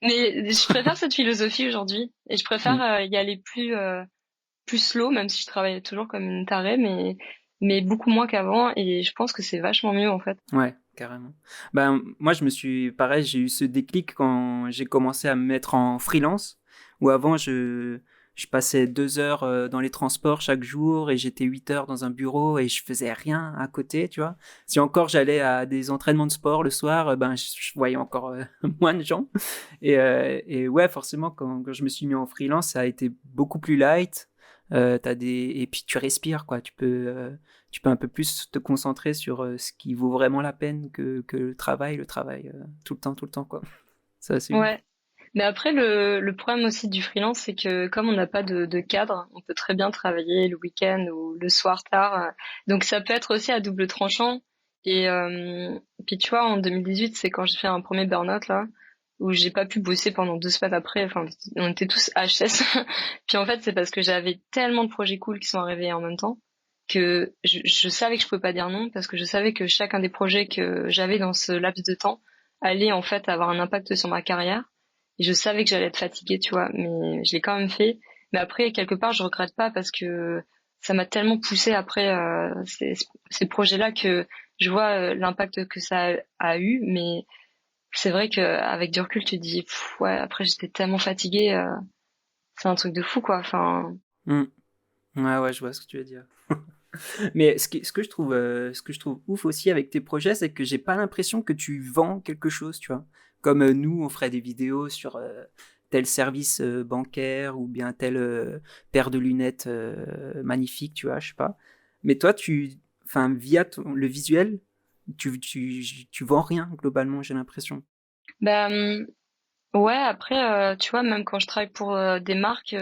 travail. Mais je préfère cette philosophie aujourd'hui et je préfère Mm. y aller plus slow, même si je travaille toujours comme une tarée, mais beaucoup moins qu'avant, et je pense que c'est vachement mieux en fait. Ouais, carrément. Ben, moi, pareil, j'ai eu ce déclic quand j'ai commencé à me mettre en freelance, où avant, je passais 2 heures dans les transports chaque jour et j'étais 8 heures dans un bureau et je faisais rien à côté, tu vois. Si encore j'allais à des entraînements de sport le soir, ben, je voyais encore moins de gens. Et ouais, forcément, quand je me suis mis en freelance, ça a été beaucoup plus light. Et puis tu respires, quoi. Tu peux un peu plus te concentrer sur ce qui vaut vraiment la peine que le travail tout le temps, quoi. Ça, c'est ouf. Ouais. Mais après, le problème aussi du freelance, c'est que comme on n'a pas de cadre, on peut très bien travailler le week-end ou le soir tard. Donc ça peut être aussi à double tranchant. Et puis tu vois, en 2018, c'est quand j'ai fait un premier burn-out là, où j'ai pas pu bosser pendant 2 semaines après. Enfin, on était tous HS. Puis en fait, c'est parce que j'avais tellement de projets cool qui sont arrivés en même temps que je savais que je pouvais pas dire non parce que je savais que chacun des projets que j'avais dans ce laps de temps allait en fait avoir un impact sur ma carrière. et je savais que j'allais être fatiguée, tu vois, mais je l'ai quand même fait. Mais après, quelque part, je regrette pas parce que ça m'a tellement poussée après ces projets-là que je vois l'impact que ça a eu. Mais c'est vrai qu'avec du recul, tu te dis, pff, ouais, après j'étais tellement fatiguée, c'est un truc de fou, quoi. Enfin, Hmm. Ouais, ouais, je vois ce que tu veux dire. Mais ce que je trouve ouf aussi avec tes projets, c'est que j'ai pas l'impression que tu vends quelque chose, tu vois. Comme nous, on ferait des vidéos sur tel service bancaire ou bien telle paire de lunettes magnifique, tu vois, je sais pas. Mais toi, enfin, le visuel, tu vends rien globalement, j'ai l'impression. bah, ouais, après, tu vois, même quand je travaille pour des marques,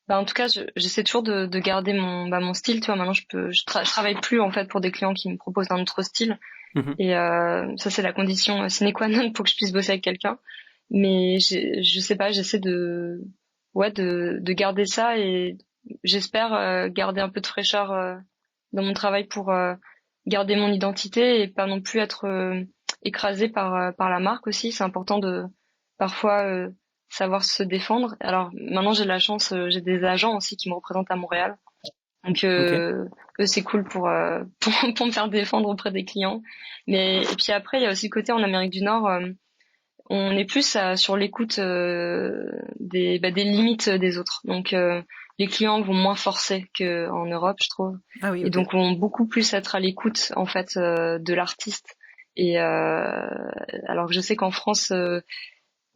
bah, en tout cas, j'essaie toujours de garder mon style, tu vois. Maintenant, je travaille plus, en fait, pour des clients qui me proposent un autre style. Mhm. Et ça, c'est la condition sine qua non pour que je puisse bosser avec quelqu'un. Mais je sais pas, j'essaie ouais, de garder ça et j'espère garder un peu de fraîcheur dans mon travail pour garder mon identité et pas non plus être écrasé par la marque aussi. C'est important de parfois savoir se défendre. Alors maintenant, j'ai de la chance, j'ai des agents aussi qui me représentent à Montréal. Donc Ok. eux c'est cool pour, pour me faire défendre auprès des clients. Mais et puis après il y a aussi le côté en Amérique du Nord, on est plus sur l'écoute des limites des autres. Donc les clients vont moins forcer qu'en Europe, je trouve, Ah oui, et ok. donc vont beaucoup plus être à l'écoute en fait de l'artiste. Et alors que je sais qu'en France,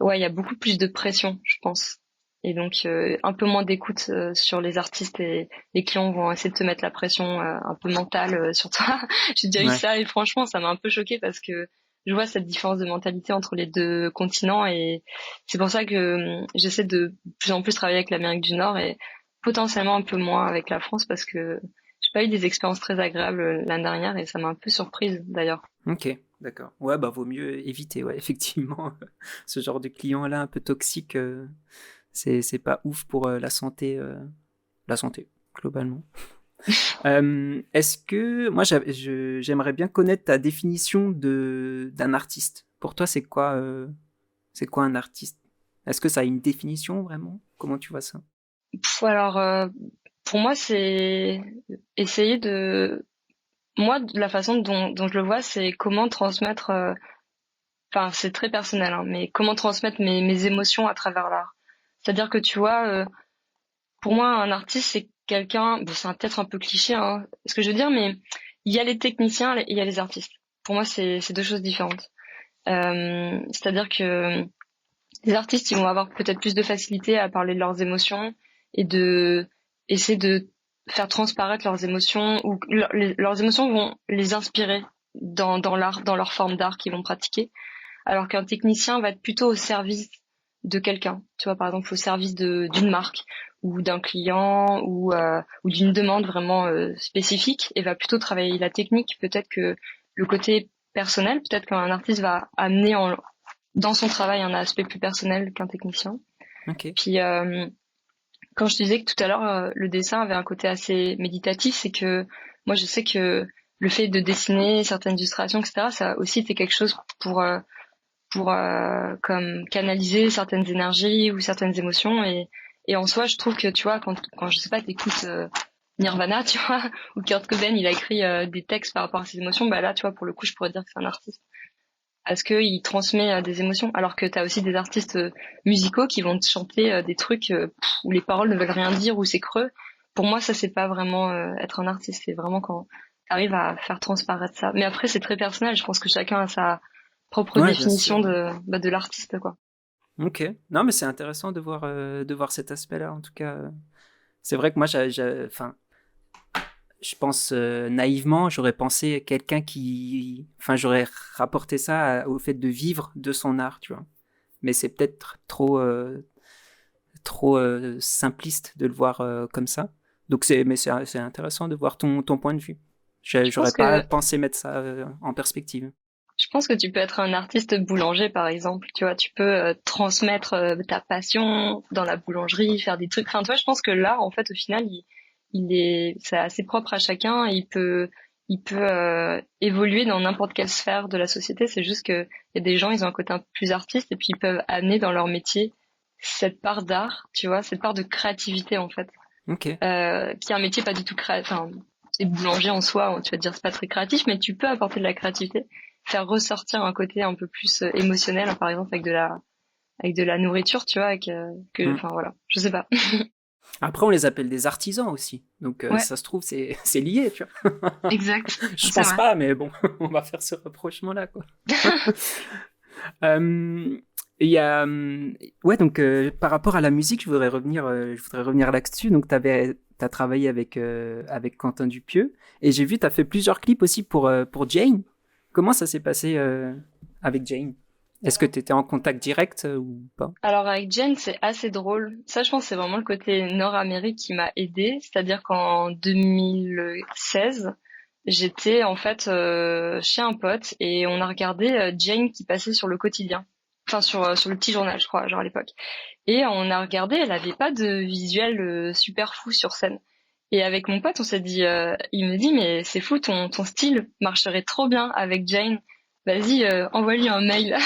ouais, il y a beaucoup plus de pression, je pense. Et donc un peu moins d'écoute sur les artistes et les clients vont essayer de te mettre la pression un peu mentale sur toi. J'ai déjà eu Ouais. ça et franchement ça m'a un peu choquée parce que je vois cette différence de mentalité entre les deux continents et c'est pour ça que j'essaie de plus en plus travailler avec l'Amérique du Nord et potentiellement un peu moins avec la France parce que j'ai pas eu des expériences très agréables l'année dernière et ça m'a un peu surprise d'ailleurs. Ok, d'accord. Ouais, bah vaut mieux éviter, ouais, effectivement. Ce genre de client-là un peu toxique, c'est pas ouf pour la santé, globalement. Est-ce que moi j'aimerais bien connaître ta définition d'un artiste. Pour toi, c'est quoi un artiste? Est-ce que ça a une définition vraiment? Comment tu vois ça? Alors pour moi c'est essayer de moi, la façon dont je le vois, c'est comment transmettre, enfin, c'est très personnel, hein, mais comment transmettre mes émotions à travers l'art. C'est-à-dire que tu vois, pour moi, un artiste, c'est quelqu'un, bon, c'est peut-être un peu cliché, hein, ce que je veux dire, mais il y a les techniciens et il y a les artistes. Pour moi, c'est deux choses différentes. C'est-à-dire que les artistes, ils vont avoir peut-être plus de facilité à parler de leurs émotions et de essayer de faire transparaître leurs émotions ou leurs émotions vont les inspirer dans l'art, dans leur forme d'art qu'ils vont pratiquer. Alors qu'un technicien va être plutôt au service de quelqu'un. Tu vois, par exemple, au service d'une marque ou d'un client ou d'une demande vraiment spécifique et va plutôt travailler la technique. Peut-être que le côté personnel, peut-être qu'un artiste va amener dans son travail un aspect plus personnel qu'un technicien. Ok. Puis quand je te disais que tout à l'heure le dessin avait un côté assez méditatif, c'est que moi je sais que le fait de dessiner certaines illustrations, etc., ça a aussi été quelque chose pour comme canaliser certaines énergies ou certaines émotions et en soi je trouve que tu vois quand je sais pas t'écoutes Nirvana tu vois ou Kurt Cobain il a écrit des textes par rapport à ses émotions bah là tu vois pour le coup je pourrais dire que c'est un artiste parce que il transmet des émotions alors que t'as aussi des artistes musicaux qui vont te chanter des trucs où les paroles ne veulent rien dire ou c'est creux. Pour moi ça c'est pas vraiment être un artiste, c'est vraiment quand t'arrives à faire transparaître ça, mais après c'est très personnel, je pense que chacun a sa propre Ouais, bien sûr. définition Ouais. de l'artiste quoi. Ok. Non, mais c'est intéressant de voir cet aspect-là. En tout cas, c'est vrai que moi, enfin, je pense naïvement, j'aurais pensé quelqu'un enfin, j'aurais rapporté ça au fait de vivre de son art, tu vois. Mais c'est peut-être trop simpliste de le voir comme ça. Donc c'est intéressant de voir ton point de vue. Je J'aurais pense pas que pensé mettre ça en perspective. je pense que tu peux être un artiste boulanger par exemple, tu vois, tu peux transmettre ta passion dans la boulangerie, faire des trucs. Enfin, toi, je pense que l'art en fait au final, c'est assez propre à chacun. Il peut il peut évoluer dans n'importe quelle sphère de la société. C'est juste que y a des gens, ils ont un côté un peu plus artiste et puis ils peuvent amener dans leur métier cette part d'art, tu vois, cette part de créativité en fait, Ok. qui est un métier pas du tout créatif. Enfin, c'est boulanger en soi, tu vas te dire c'est pas très créatif, mais tu peux apporter de la créativité, faire ressortir un côté un peu plus émotionnel, par exemple avec de la nourriture, tu vois, Hmm. enfin voilà, je sais pas. Après, on les appelle des artisans aussi. Donc, Ouais, ça se trouve, c'est lié, tu vois. exact, Je c'est pense vrai. pas, mais bon, on va faire ce rapprochement-là, quoi. Euh, Il y a, ouais, donc par rapport à la musique, je voudrais revenir là-dessus. Donc, t'as travaillé avec Quentin Dupieux, et j'ai vu, t'as fait plusieurs clips aussi pour Jane. Comment ça s'est passé avec Jane? Est-ce que t'étais en contact direct ou pas? Alors avec Jen, c'est assez drôle. Ça, je pense, c'est vraiment le côté Nord-Amérique qui m'a aidée. C'est-à-dire qu'en 2016, j'étais en fait chez un pote et on a regardé Jane qui passait sur le quotidien. Enfin, sur le petit journal, je crois, genre à l'époque. Et on a regardé, elle avait pas de visuel super fou sur scène. Et avec mon pote, on s'est dit, il me dit, mais c'est fou, ton style marcherait trop bien avec Jane. Vas-y, envoie-lui un mail.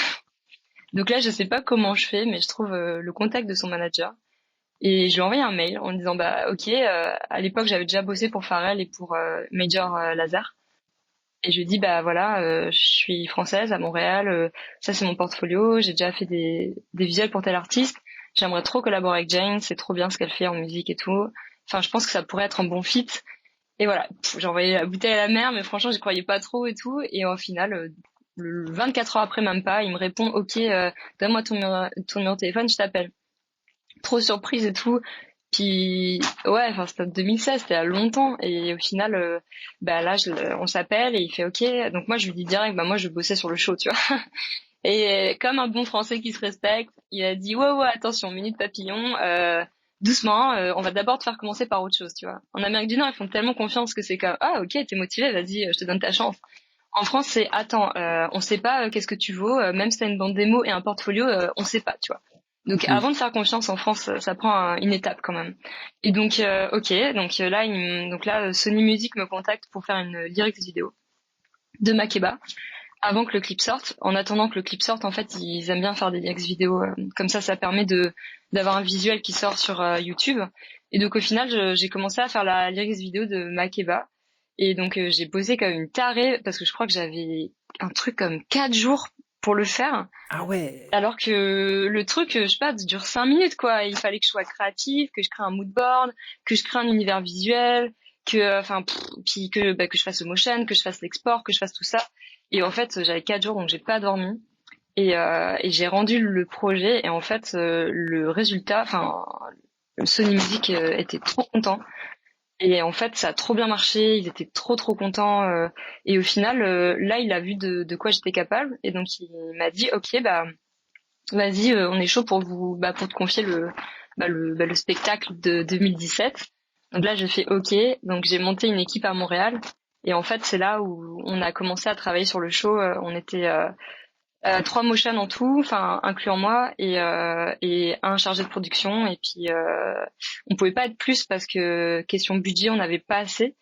Donc là, je sais pas comment je fais, mais je trouve le contact de son manager. Et je lui ai envoyé un mail en disant, bah ok, à l'époque, j'avais déjà bossé pour Pharrell et pour Major Lazar. Et je lui ai dit, bah voilà, je suis française à Montréal, ça c'est mon portfolio, j'ai déjà fait des visuels pour tel artiste. J'aimerais trop collaborer avec Jane, c'est trop bien ce qu'elle fait en musique et tout. Enfin, je pense que ça pourrait être un bon fit. Et voilà, j'ai envoyé la bouteille à la mer, mais franchement, j'y croyais pas trop et tout. Et au final, 24 heures après, même pas, il me répond, OK, donne-moi ton numéro de téléphone, je t'appelle. Trop surprise et tout. Puis, ouais, enfin, c'était en 2016, c'était il y a longtemps. Et au final, bah là, on s'appelle et il fait OK. Donc moi, je lui dis direct, bah moi, je bossais sur le show, tu vois. Et comme un bon Français qui se respecte, il a dit, ouais, ouais, attention, minute papillon, doucement, on va d'abord te faire commencer par autre chose, tu vois. En Amérique du Nord, ils font tellement confiance que c'est comme, ah, ok, t'es motivé, vas-y, je te donne ta chance. En France, c'est, attends, on sait pas qu'est-ce que tu vaux, même si t'as une bande démo et un portfolio, on sait pas, tu vois. Donc, Hmm. avant de faire confiance en France, ça prend une étape quand même. Et donc, ok, donc là, Sony Music me contacte pour faire une lyrics vidéo de Makeba avant que le clip sorte. En attendant que le clip sorte, en fait, ils aiment bien faire des lyrics vidéo. Comme ça permet de d'avoir un visuel qui sort sur YouTube. Et donc au final, j'ai commencé à faire la lyrics vidéo de Makeba. Et donc j'ai posé comme une tarée parce que je crois que j'avais un truc comme 4 jours pour le faire. Ah ouais. Alors que le truc, je sais pas, dure 5 minutes quoi. Il fallait que je sois créative, que je crée un mood board, que je crée un univers visuel, puis que je fasse le motion, que je fasse l'export, que je fasse tout ça. Et en fait, j'avais 4 jours donc j'ai pas dormi et j'ai rendu le projet et en fait le résultat, enfin le Sony Music était trop content et en fait ça a trop bien marché, ils étaient trop contents et au final là il a vu de quoi j'étais capable et donc il m'a dit ok bah vas-y, on est chaud pour pour te confier le spectacle de 2017. Donc là, j'ai fait OK. Donc j'ai monté une équipe à Montréal. Et en fait, c'est là où on a commencé à travailler sur le show. On était 3 motion en tout, enfin incluant moi et un chargé de production. Et puis on pouvait pas être plus parce que question budget, on n'avait pas assez.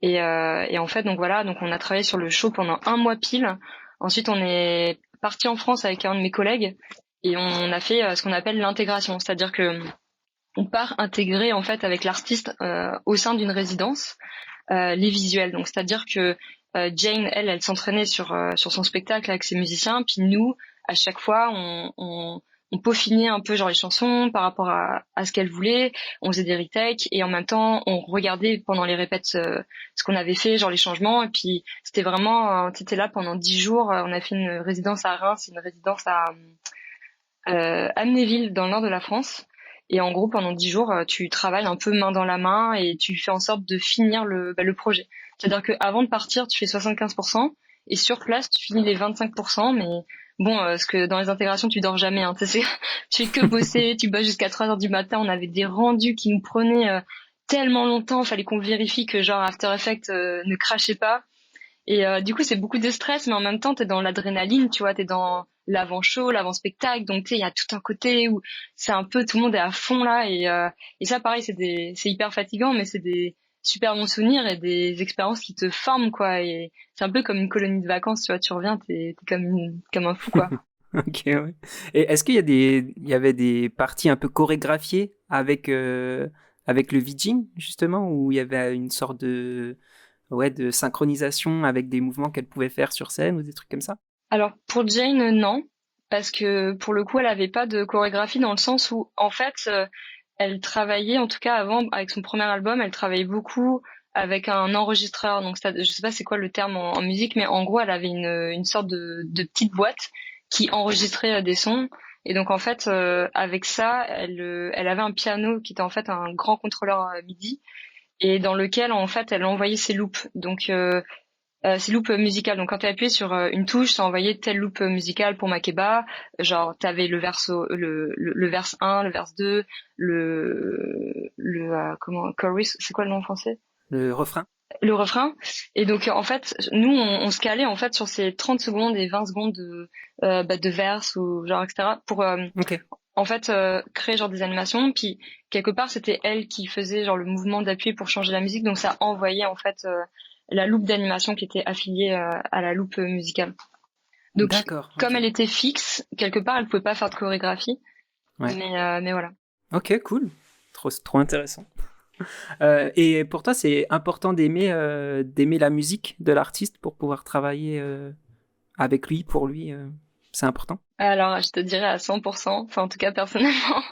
Et en fait, donc voilà, donc on a travaillé sur le show pendant un mois pile. Ensuite, on est parti en France avec un de mes collègues et on a fait ce qu'on appelle l'intégration, c'est-à-dire que on part intégrer en fait avec l'artiste au sein d'une résidence les visuels. Donc c'est-à-dire que Jane, elle s'entraînait sur son spectacle avec ses musiciens, puis nous, à chaque fois, on peaufinait un peu genre les chansons par rapport à ce qu'elle voulait. On faisait des retakes et en même temps, on regardait pendant les répètes ce qu'on avait fait, genre les changements. Et puis c'était vraiment, c'était là pendant 10 jours. On a fait une résidence à Reims, une résidence à Amnéville dans le nord de la France. Et en gros, pendant 10 jours, tu travailles un peu main dans la main et tu fais en sorte de finir le projet. C'est-à-dire qu'avant de partir, tu fais 75% et sur place, tu finis les 25%. Mais bon, parce que dans les intégrations, tu dors jamais. Hein, tu sais, tu fais que bosser, tu bosses jusqu'à 3 heures du matin. On avait des rendus qui nous prenaient tellement longtemps. Fallait qu'on vérifie que genre After Effects ne crachait pas. Et du coup, c'est beaucoup de stress, mais en même temps, t'es dans l'adrénaline, tu vois, t'es dans l'avant-show, l'avant-spectacle, donc tu sais, il y a tout un côté où c'est un peu tout le monde est à fond là, et ça, pareil, c'est hyper fatigant, mais super bons souvenirs et des expériences qui te forment, quoi. Et c'est un peu comme une colonie de vacances, tu vois. Tu reviens, t'es comme un fou, quoi. Ok, ouais. Et est-ce qu'il y a il y avait des parties un peu chorégraphiées avec le VJing, justement, où il y avait une sorte ouais, de synchronisation avec des mouvements qu'elle pouvait faire sur scène ou des trucs comme ça? Alors pour Jane, non, parce que pour le coup, elle avait pas de chorégraphie dans le sens où, en fait, elle travaillait, en tout cas avant, avec son premier album, elle travaillait beaucoup avec un enregistreur. Donc je sais pas c'est quoi le terme en musique, mais en gros, elle avait une sorte de petite boîte qui enregistrait des sons. Et donc en fait, avec ça, elle avait un piano qui était en fait un grand contrôleur MIDI et dans lequel en fait elle envoyait ses loops. Donc c'est loop musical. Donc quand tu appuyais sur une touche, ça envoyait telle loop musicale pour Makeba. Genre t'avais le verso, le verse 1, le verse 2, comment chorus, c'est quoi le nom en français? Le refrain? Le refrain. Et donc en fait, nous on se calait en fait sur ces 30 secondes et 20 secondes de verse ou genre etc. pour Ok. en fait créer genre des animations. Puis quelque part c'était elle qui faisait genre le mouvement d'appui pour changer la musique. Donc ça envoyait en fait la loupe d'animation qui était affiliée à la loupe musicale. Donc, D'accord, comme ok. elle était fixe, quelque part, elle pouvait pas faire de chorégraphie. Ouais. Mais voilà. Ok, cool. Trop intéressant. Et pour toi, c'est important d'aimer la musique de l'artiste pour pouvoir travailler avec lui, pour lui. C'est important. Alors, je te dirais à 100%, enfin, en tout cas, personnellement,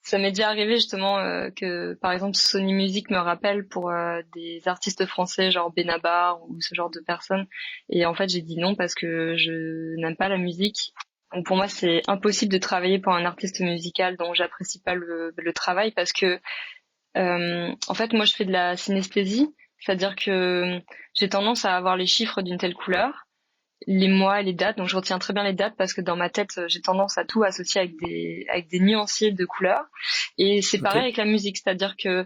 ça m'est déjà arrivé justement que, par exemple, Sony Music me rappelle pour des artistes français, genre Benabar ou ce genre de personnes. Et en fait, j'ai dit non parce que je n'aime pas la musique. Donc pour moi, c'est impossible de travailler pour un artiste musical dont j'apprécie pas le travail parce que en fait, moi, je fais de la synesthésie, c'est-à-dire que j'ai tendance à avoir les chiffres d'une telle couleur, les mois et les dates. Donc, je retiens très bien les dates parce que dans ma tête, j'ai tendance à tout associer avec des nuanciers de couleurs. Et c'est Ok. pareil avec la musique, c'est-à-dire que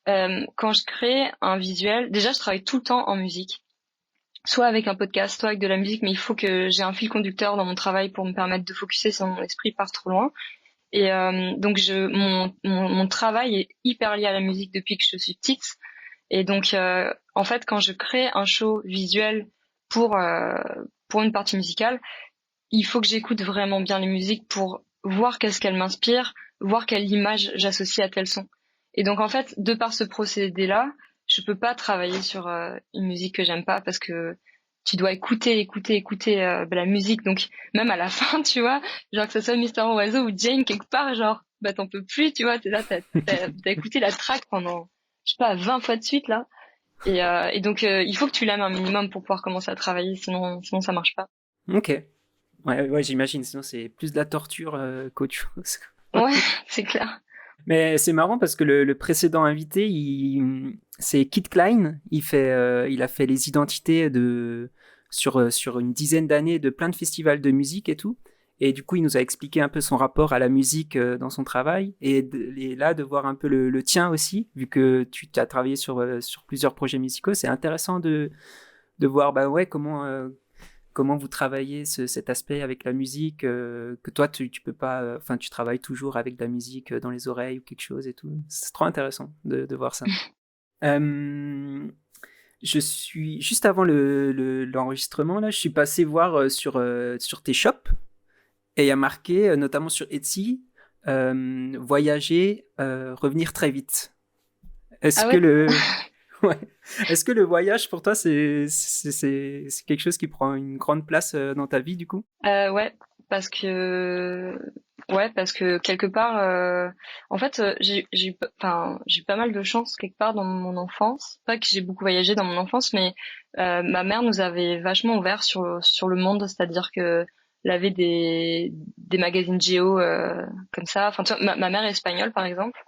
quand je crée un visuel, déjà, je travaille tout le temps en musique, soit avec un podcast, soit avec de la musique, mais il faut que j'ai un fil conducteur dans mon travail pour me permettre de focuser sinon mon esprit part trop loin. Et donc mon travail est hyper lié à la musique depuis que je suis petite. Et donc en fait quand je crée un show visuel pour euh, pour une partie musicale, il faut que j'écoute vraiment bien les musiques pour voir qu'est-ce qu'elles m'inspirent, voir quelle image j'associe à tel son. Et donc en fait de par ce procédé-là, je peux pas travailler sur une musique que j'aime pas parce que tu dois écouter la musique. Donc même à la fin, tu vois, genre que ce soit Mister Oiseau ou Jane quelque part, genre bah t'en peux plus, tu vois, t'es là, t'as écouté la track pendant je sais pas 20 fois de suite là. Et donc il faut que tu l'aimes un minimum pour pouvoir commencer à travailler, sinon ça marche pas. Ok. Ouais, ouais, j'imagine. Sinon, c'est plus de la torture qu'autre chose. Ouais, c'est clair. Mais c'est marrant parce que le précédent invité, c'est Kid Klein. Il a fait les identités sur une dizaine d'années de plein de festivals de musique et tout. Et du coup, il nous a expliqué un peu son rapport à la musique dans son travail. Et là, de voir un peu le tien aussi, vu que tu as travaillé sur plusieurs projets musicaux, c'est intéressant de voir bah ouais, comment vous travaillez cet aspect avec la musique, que toi tu peux pas, enfin tu travailles toujours avec de la musique dans les oreilles ou quelque chose et tout. C'est trop intéressant de voir ça. Euh, je suis juste avant l'enregistrement là, je suis passé voir sur tes shops et il y a marqué notamment sur Etsy voyager, revenir très vite. Est-ce Ah que ouais? ouais. Est-ce que le voyage pour toi c'est quelque chose qui prend une grande place dans ta vie du coup? Ouais, parce que parce que quelque part, en fait, j'ai eu pas mal de chance quelque part dans mon enfance. Pas que j'ai beaucoup voyagé dans mon enfance, mais ma mère nous avait vachement ouvert sur le monde, c'est-à-dire que elle avait des magazines géo comme ça. Enfin, tu vois, ma mère est espagnole par exemple,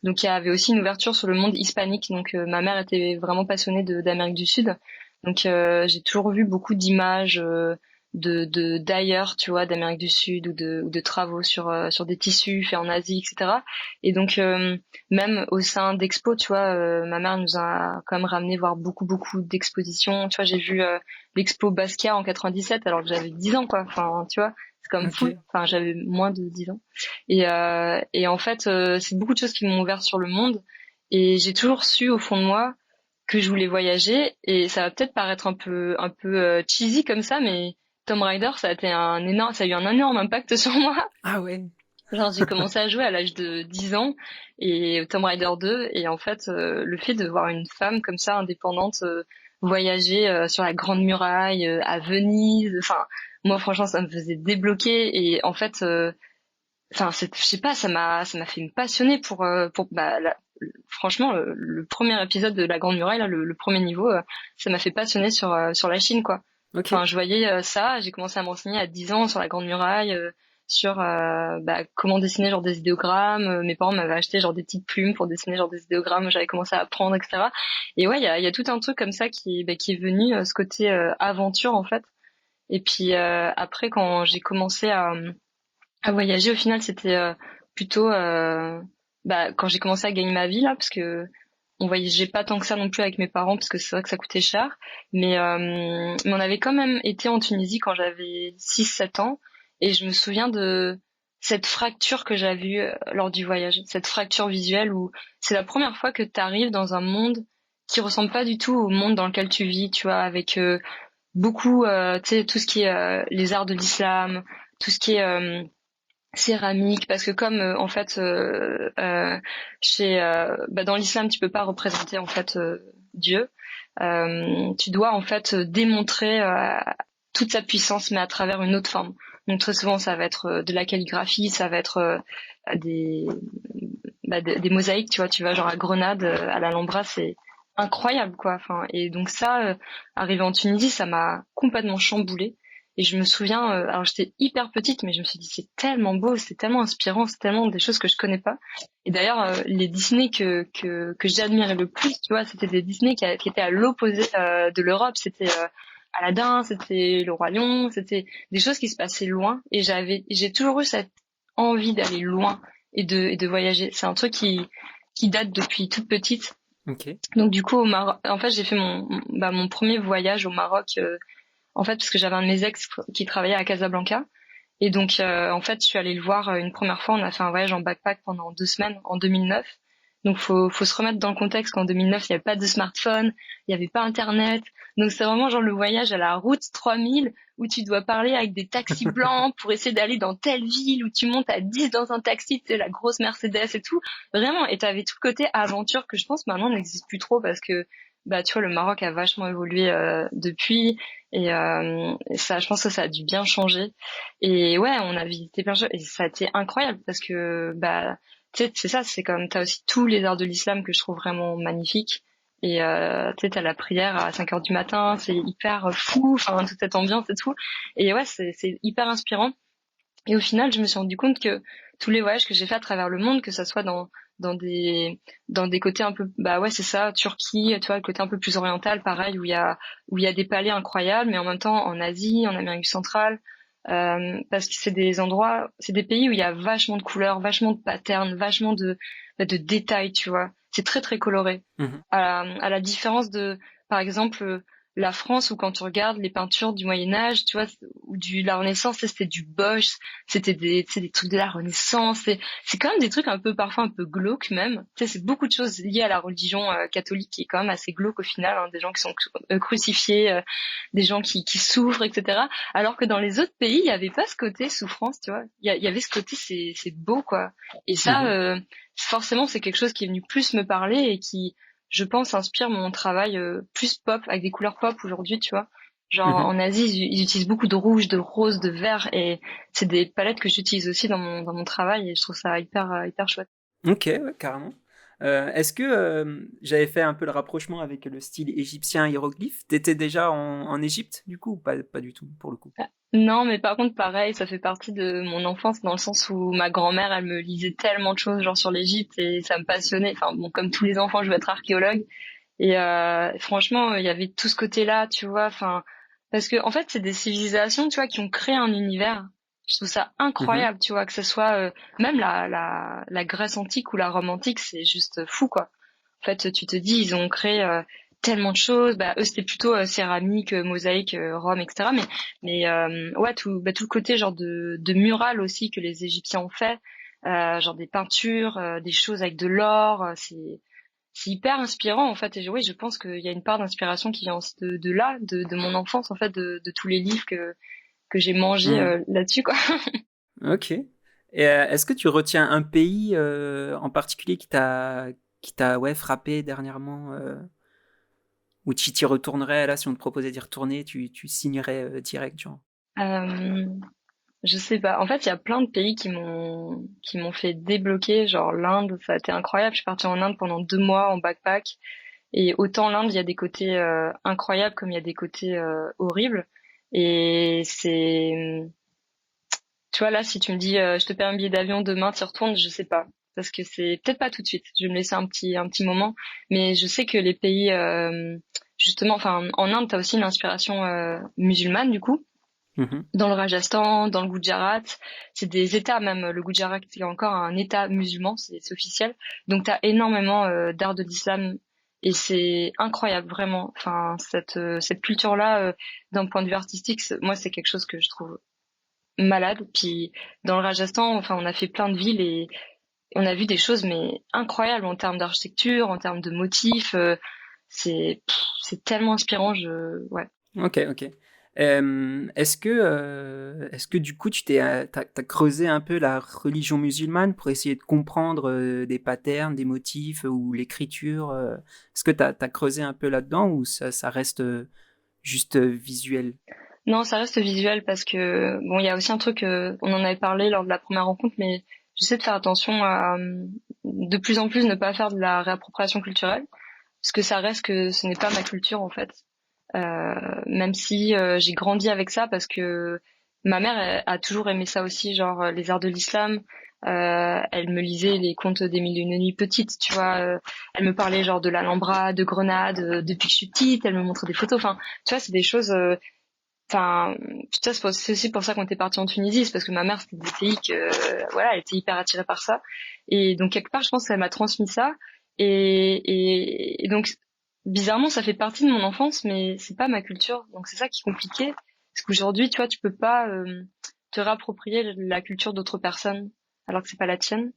donc il y avait aussi une ouverture sur le monde hispanique. Donc ma mère était vraiment passionnée d'Amérique du Sud, donc j'ai toujours vu beaucoup d'images. De d'ailleurs, tu vois, d'Amérique du Sud ou de travaux sur des tissus faits en Asie, etc. Et donc même au sein d'expos, tu vois, ma mère nous a quand même ramené voir beaucoup d'expositions. Tu vois, j'ai vu l'expo Basquiat en 97 alors que j'avais 10 ans, quoi. Enfin, tu vois, c'est comme fou. Ok. Enfin, j'avais moins de 10 ans. Et en fait, c'est beaucoup de choses qui m'ont ouvert sur le monde. Et j'ai toujours su au fond de moi que je voulais voyager. Et ça va peut-être paraître un peu cheesy comme ça, mais Tomb Raider, ça a eu un énorme impact sur moi. Ah ouais. Genre, j'ai commencé à jouer à l'âge de 10 ans et Tomb Raider 2 et en fait, le fait de voir une femme comme ça, indépendante, voyager sur la Grande Muraille, à Venise, enfin, moi franchement, ça me faisait débloquer et en fait, enfin, je sais pas, ça m'a fait me passionner franchement, le premier épisode de la Grande Muraille, là, le premier niveau, ça m'a fait passionner sur la Chine, quoi. Ok. Enfin, je voyais ça, j'ai commencé à me renseigner à 10 ans sur la Grande Muraille, sur comment dessiner genre des idéogrammes. Mes parents m'avaient acheté genre des petites plumes pour dessiner genre des idéogrammes. J'avais commencé à apprendre, etc. Et ouais, il y a tout un truc comme ça qui est venu, ce côté aventure en fait. Et puis après, quand j'ai commencé à voyager, au final, c'était plutôt quand j'ai commencé à gagner ma vie là, parce que on voyageait pas tant que ça non plus avec mes parents parce que c'est vrai que ça coûtait cher, mais on avait quand même été en Tunisie quand j'avais 6 7 ans et je me souviens de cette fracture que j'avais eue lors du voyage, cette fracture visuelle où c'est la première fois que tu arrives dans un monde qui ressemble pas du tout au monde dans lequel tu vis, tu vois, avec beaucoup, tu sais, tout ce qui est les arts de l'islam, tout ce qui est céramique, parce que comme en fait dans l'islam tu peux pas représenter en fait Dieu, tu dois en fait démontrer toute sa puissance mais à travers une autre forme. Donc très souvent ça va être de la calligraphie, ça va être des des mosaïques, tu vois, tu vas genre à Grenade, à l'Alhambra, c'est incroyable quoi. Enfin et donc ça, arrivé en Tunisie, ça m'a complètement chamboulée. Et je me souviens, alors j'étais hyper petite, mais je me suis dit c'est tellement beau, c'est tellement inspirant, c'est tellement des choses que je connais pas. Et d'ailleurs, les Disney que j'admirais le plus, tu vois, c'était des Disney qui étaient à l'opposé de l'Europe. C'était Aladdin, c'était Le Roi Lion, c'était des choses qui se passaient loin. Et j'ai toujours eu cette envie d'aller loin et de voyager. C'est un truc qui date depuis toute petite. Ok. Donc du coup au Maroc, en fait j'ai fait mon premier voyage au Maroc en fait parce que j'avais un de mes ex qui travaillait à Casablanca et donc en fait je suis allée le voir une première fois. On a fait un voyage en backpack pendant 2 semaines en 2009. Donc faut se remettre dans le contexte qu'en 2009 il n'y avait pas de smartphone, il n'y avait pas internet. Donc c'est vraiment genre le voyage à la route 3000 où tu dois parler avec des taxis blancs pour essayer d'aller dans telle ville où tu montes à 10 dans un taxi, tu sais, la grosse Mercedes et tout. Vraiment, et t'avais tout le côté aventure que je pense maintenant n'existe plus trop parce que bah tu vois le Maroc a vachement évolué depuis et ça je pense que ça a dû bien changer. Et ouais, on a visité plein de choses et ça a été incroyable parce que bah tu sais c'est ça, c'est comme t'as aussi tous les arts de l'islam que je trouve vraiment magnifiques. Et tu sais t'as la prière à 5 heures du matin, c'est hyper fou, enfin toute cette ambiance et tout. Et ouais, c'est hyper inspirant. Et au final, je me suis rendu compte que tous les voyages que j'ai fait à travers le monde, que ça soit dans des dans des côtés un peu bah ouais c'est ça, Turquie, tu vois, le côté un peu plus oriental, pareil où il y a des palais incroyables, mais en même temps en Asie, en Amérique centrale, parce que c'est des endroits, c'est des pays où il y a vachement de couleurs, vachement de patterns, vachement de détails, tu vois. C'est très très coloré. Mhm. À la différence de, par exemple, la France où quand tu regardes les peintures du Moyen Âge, tu vois, ou de la Renaissance, c'était du Bosch, c'était tu sais, des trucs de la Renaissance. C'est quand même des trucs un peu parfois un peu glauques même. Tu sais, c'est beaucoup de choses liées à la religion catholique qui est quand même assez glauque au final, hein, des gens qui sont crucifiés, des gens qui souffrent, etc. Alors que dans les autres pays, il y avait pas ce côté souffrance, tu vois. Il y avait ce côté c'est beau quoi. Et ça, Mhm. forcément, c'est quelque chose qui est venu plus me parler et qui je pense, inspire mon travail plus pop, avec des couleurs pop aujourd'hui, tu vois. Genre Mhm. en Asie, ils utilisent beaucoup de rouge, de rose, de vert, et c'est des palettes que j'utilise aussi dans mon travail, et je trouve ça hyper chouette. Ok, ouais, carrément. Est-ce que j'avais fait un peu le rapprochement avec le style égyptien hiéroglyphe? T'étais déjà en Égypte, du coup, ou pas du tout, pour le coup? Non, mais par contre, pareil, ça fait partie de mon enfance dans le sens où ma grand-mère, elle me lisait tellement de choses, genre sur l'Égypte, et ça me passionnait. Enfin, bon, comme tous les enfants, je veux être archéologue. Et franchement, il y avait tout ce côté-là, tu vois. Enfin, parce que en fait, c'est des civilisations, tu vois, qui ont créé un univers. Je trouve ça Mhm. incroyable, tu vois, que ce soit même la Grèce antique ou la Rome antique, c'est juste fou, quoi. En fait, tu te dis, ils ont créé tellement de choses. Bah, eux, c'était plutôt céramique, mosaïque, Rome, etc. Mais ouais, tout le côté genre de mural aussi que les Égyptiens ont fait, genre des peintures, des choses avec de l'or. c'est hyper inspirant en fait. Et oui, je pense qu'il y a une part d'inspiration qui vient aussi de là, de mon enfance en fait, de tous les livres que j'ai mangés Hmm. là-dessus quoi. Ok. Et est-ce que tu retiens un pays en particulier qui t'a ouais, frappé dernièrement ou tu t'y retournerais là si on te proposait d'y retourner, tu signerais direct, genre? Euh, je sais pas. En fait, il y a plein de pays qui m'ont fait débloquer. Genre l'Inde, ça a été incroyable. Je suis partie en Inde pendant 2 mois en backpack. Et autant l'Inde, il y a des côtés incroyables comme il y a des côtés horribles. Et tu vois là, si tu me dis, je te paie un billet d'avion demain, t'y retournes, je sais pas, parce que c'est peut-être pas tout de suite. Je vais me laisser un petit moment, mais je sais que les pays, justement, enfin en Inde, t'as aussi une inspiration musulmane du coup. Mhm. Dans le Rajasthan, dans le Gujarat, c'est des États même. Le Gujarat c'est encore un État musulman, c'est officiel. Donc t'as énormément d'art de l'islam et c'est incroyable vraiment. Enfin cette culture-là, d'un point de vue artistique, moi c'est quelque chose que je trouve malade. Puis dans le Rajasthan, enfin on a fait plein de villes et on a vu des choses mais incroyables en termes d'architecture, en termes de motifs. C'est tellement inspirant. Ouais. Ok, ok. Est-ce que du coup t'as creusé un peu la religion musulmane pour essayer de comprendre des patterns, des motifs ou l'écriture est-ce que t'as creusé un peu là-dedans ou ça reste juste visuel? Non, ça reste visuel parce que bon, il y a aussi un truc, on en avait parlé lors de la première rencontre, mais j'essaie de faire attention à de plus en plus ne pas faire de la réappropriation culturelle, parce que ça reste que ce n'est pas ma culture en fait. Même si j'ai grandi avec ça, parce que ma mère a toujours aimé ça aussi, genre les arts de l'islam. Elle me lisait les contes des Mille et une nuits petite, tu vois. Elle me parlait genre de l'Alhambra, de Grenade, depuis que je suis petite. Elle me montrait des photos. Enfin, tu vois, c'est des choses. Enfin, putain, c'est aussi pour ça qu'on était parti en Tunisie, c'est parce que ma mère c'était des pays que, voilà, elle était hyper attirée par ça, et donc quelque part, je pense qu'elle m'a transmis ça, et donc bizarrement, ça fait partie de mon enfance, mais c'est pas ma culture, donc c'est ça qui est compliqué, parce qu'aujourd'hui, tu vois, tu peux pas te réapproprier la culture d'autres personnes alors que c'est pas la tienne,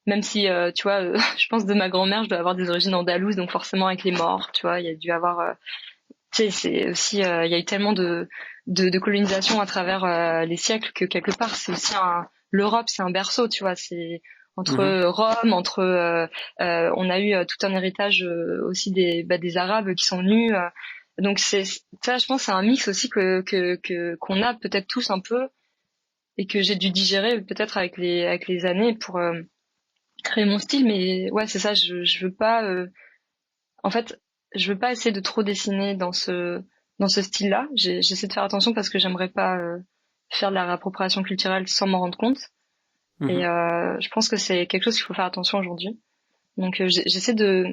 même si, tu vois, je pense de ma grand-mère, je dois avoir des origines andalouses, donc forcément avec les morts, tu vois, il y a dû avoir tu sais, c'est aussi, il y a eu tellement de colonisation à travers les siècles que quelque part, c'est aussi l'Europe, c'est un berceau, tu vois. C'est Mhm. entre Rome, on a eu tout un héritage aussi des Arabes qui sont venus. Donc ça, je pense, c'est un mix aussi qu'on a peut-être tous un peu et que j'ai dû digérer peut-être avec les années pour créer mon style. Mais ouais, c'est ça. Je veux pas. En fait, je veux pas essayer de trop dessiner dans ce style-là. J'essaie de faire attention parce que j'aimerais pas faire de la réappropriation culturelle sans m'en rendre compte. Et Mhm. je pense que c'est quelque chose qu'il faut faire attention aujourd'hui. Donc j'essaie de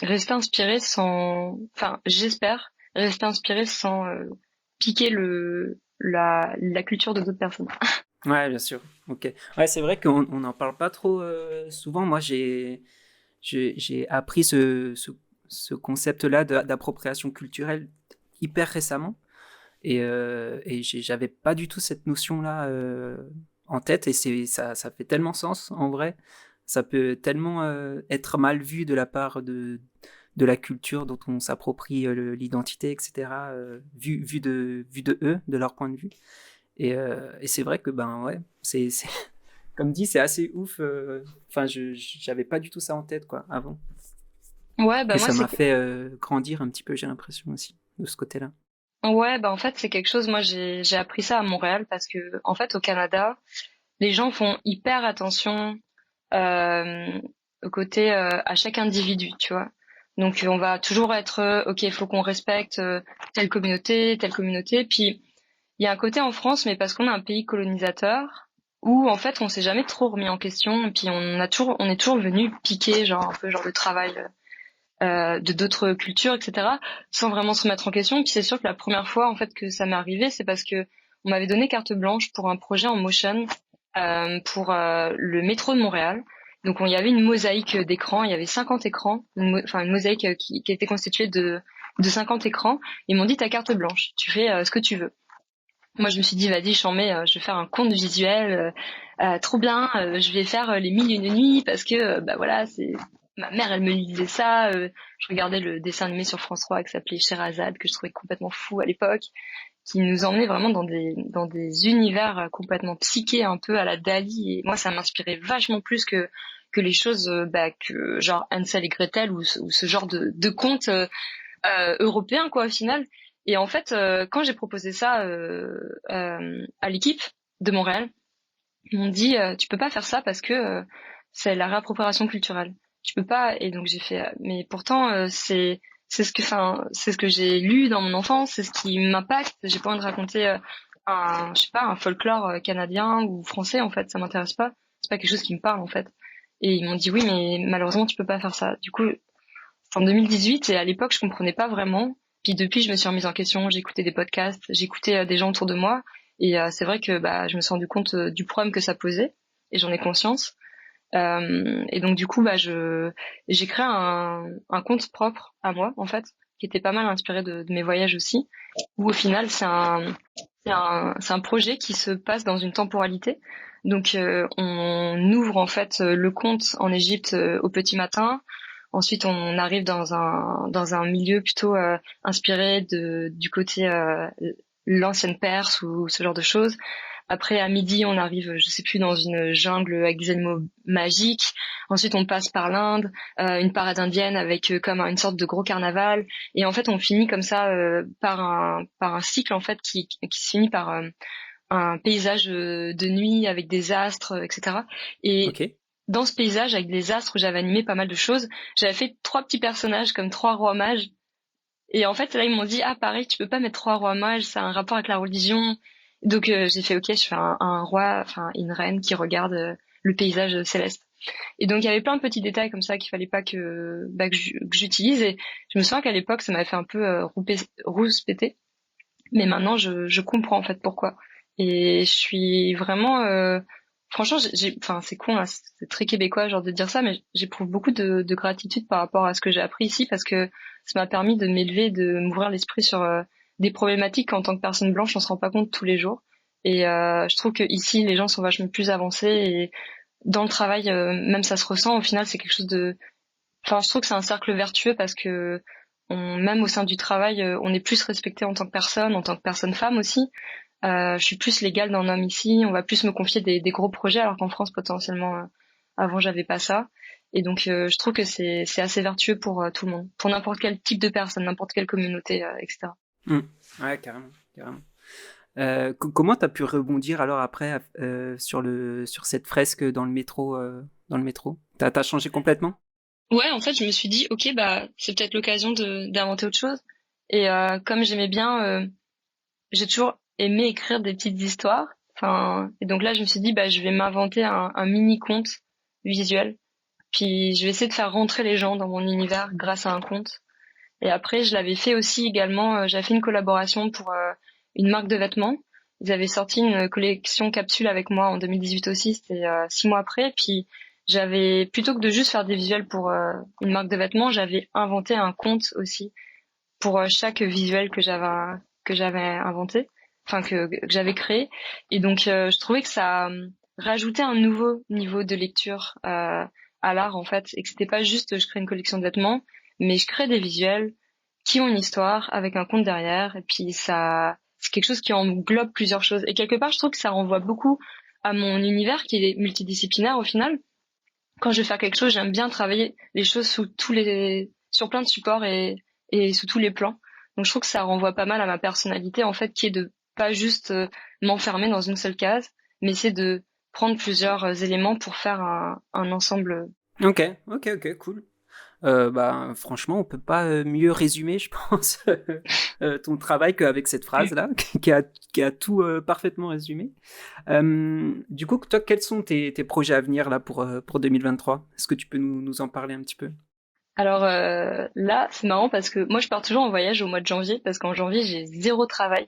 rester inspirée enfin j'espère rester inspirée sans piquer la culture de d'autres personnes. Ouais, bien sûr. Ok. Ouais, c'est vrai qu'on n'en parle pas trop souvent. Moi, j'ai appris ce concept-là d'appropriation culturelle hyper récemment. Et j'avais pas du tout cette notion-là en tête. Et ça fait tellement sens en vrai. Ça peut tellement être mal vu de la part de la culture dont on s'approprie l'identité, etc. Vu de eux, de leur point de vue. Et c'est vrai que, ben ouais, comme dit, c'est assez ouf. Enfin, j'avais pas du tout ça en tête, quoi, avant. Ouais, bah Et moi ça c'est m'a fait grandir un petit peu, j'ai l'impression aussi, de ce côté-là. ouais, bah en fait c'est quelque chose. Moi j'ai appris ça à Montréal parce que en fait au Canada, les gens font hyper attention euh, au côté à chaque individu, tu vois. Donc on va toujours être ok, il faut qu'on respecte telle communauté. Puis il y a un côté en France, mais parce qu'on est un pays colonisateur, où en fait on s'est jamais trop remis en question. Et puis on est toujours venu piquer genre un peu genre le travail de d'autres cultures, etc., sans vraiment se remettre en question. Puis c'est sûr que la première fois en fait que ça m'est arrivé, c'est parce que on m'avait donné carte blanche pour un projet en motion pour le métro de Montréal. Donc il y avait une mosaïque d'écrans, il y avait 50 écrans, enfin une mosaïque qui était constituée de 50 écrans. Ils m'ont dit ta carte blanche, tu fais ce que tu veux. Moi je me suis dit vas-y j'en mets, je vais faire un conte visuel, trop bien, je vais faire les mille et une nuits parce que bah voilà ma mère, elle me lisait ça. Je regardais le dessin animé sur France 3 qui s'appelait Sherazade, que je trouvais complètement fou à l'époque, qui nous emmenait vraiment dans des univers complètement psychés, un peu à la Dali. Et moi, ça m'inspirait vachement plus que les choses que genre Hansel et Gretel ou ce genre de contes européens, quoi, au final. Et en fait, quand j'ai proposé ça à l'équipe de Montréal, ils m'ont dit tu peux pas faire ça parce que c'est la réappropriation culturelle. Tu peux pas. Et donc j'ai fait mais pourtant c'est ce que j'ai lu dans mon enfance, c'est ce qui m'impacte. J'ai pas envie de raconter je sais pas, un folklore canadien ou français, en fait, ça m'intéresse pas. C'est pas quelque chose qui me parle, en fait. Et ils m'ont dit oui, mais malheureusement tu peux pas faire ça. Du coup, c'est en 2018 et à l'époque je comprenais pas vraiment. Puis depuis je me suis remise en question, j'écoutais des podcasts, j'écoutais des gens autour de moi et c'est vrai que je me suis rendu compte du problème que ça posait et j'en ai conscience. Et donc du coup j'ai créé un compte propre à moi, en fait, qui était pas mal inspiré de mes voyages aussi, où au final c'est un projet qui se passe dans une temporalité. Donc on ouvre en fait le compte en Égypte au petit matin. Ensuite, on arrive dans un milieu plutôt inspiré du côté l'ancienne Perse ou ce genre de choses. Après, à midi, on arrive, je sais plus, dans une jungle avec des animaux magiques. Ensuite, on passe par l'Inde, une parade indienne avec comme une sorte de gros carnaval. Et en fait, on finit comme ça par un cycle en fait qui se finit par un paysage de nuit avec des astres, etc. Et Ok. dans ce paysage avec des astres où j'avais animé pas mal de choses, j'avais fait 3 petits personnages comme 3 rois mages. Et en fait, là, ils m'ont dit, ah, pareil, tu peux pas mettre 3 rois mages, ça a un rapport avec la religion. Donc, j'ai fait, ok, je fais un roi, enfin, une reine qui regarde le paysage céleste. Et donc, il y avait plein de petits détails comme ça qu'il fallait pas que j'utilise. Et je me souviens qu'à l'époque, ça m'avait fait un peu rouspéter. Mais maintenant, je comprends, en fait, pourquoi. Et je suis vraiment, franchement, enfin, c'est con, là, c'est très québécois, genre, de dire ça, mais j'éprouve beaucoup de gratitude par rapport à ce que j'ai appris ici parce que ça m'a permis de m'élever, de m'ouvrir l'esprit sur des problématiques qu'en tant que personne blanche, on se rend pas compte tous les jours. Et je trouve que ici, les gens sont vachement plus avancés et dans le travail, même ça se ressent. Au final, c'est quelque chose de, enfin, je trouve que c'est un cercle vertueux parce que même au sein du travail, on est plus respecté en tant que personne femme aussi. Je suis plus l'égale d'un homme ici. On va plus me confier des gros projets, alors qu'en France, potentiellement, avant, j'avais pas ça. Et donc, je trouve que c'est assez vertueux pour tout le monde, pour n'importe quel type de personne, n'importe quelle communauté, etc. Hmm. Ouais, carrément, carrément. Comment t'as pu rebondir alors après sur cette fresque dans le métro dans le métro? T'as changé complètement? Ouais, en fait, je me suis dit, ok, c'est peut-être l'occasion d'inventer autre chose. Et comme j'aimais bien, j'ai toujours aimé écrire des petites histoires. Enfin, et donc là, je me suis dit, je vais m'inventer un mini conte visuel. Puis je vais essayer de faire rentrer les gens dans mon univers grâce à un conte. Et après, je l'avais fait aussi également. J'avais fait une collaboration pour une marque de vêtements. Ils avaient sorti une collection capsule avec moi en 2018 aussi. C'était 6 mois après. Puis j'avais, plutôt que de juste faire des visuels pour une marque de vêtements, j'avais inventé un conte aussi pour chaque visuel que j'avais inventé, enfin que j'avais créé. Et donc je trouvais que ça rajoutait un nouveau niveau de lecture à l'art, en fait, et que c'était pas juste je crée une collection de vêtements, mais je crée des visuels qui ont une histoire avec un conte derrière. Et puis ça, c'est quelque chose qui englobe plusieurs choses. Et quelque part, je trouve que ça renvoie beaucoup à mon univers qui est multidisciplinaire au final. Quand je vais faire quelque chose, j'aime bien travailler les choses sur plein de supports et sous tous les plans. Donc je trouve que ça renvoie pas mal à ma personnalité, en fait, qui est de pas juste m'enfermer dans une seule case, mais c'est de prendre plusieurs éléments pour faire un ensemble. Ok, ok, ok, cool. Franchement, on peut pas mieux résumer, je pense, ton travail qu'avec cette phrase-là, qui a tout parfaitement résumé. Du coup, toi, quels sont tes projets à venir là pour 2023? Est-ce que tu peux nous en parler un petit peu? Alors là, c'est marrant parce que moi, je pars toujours en voyage au mois de janvier parce qu'en janvier, j'ai zéro travail.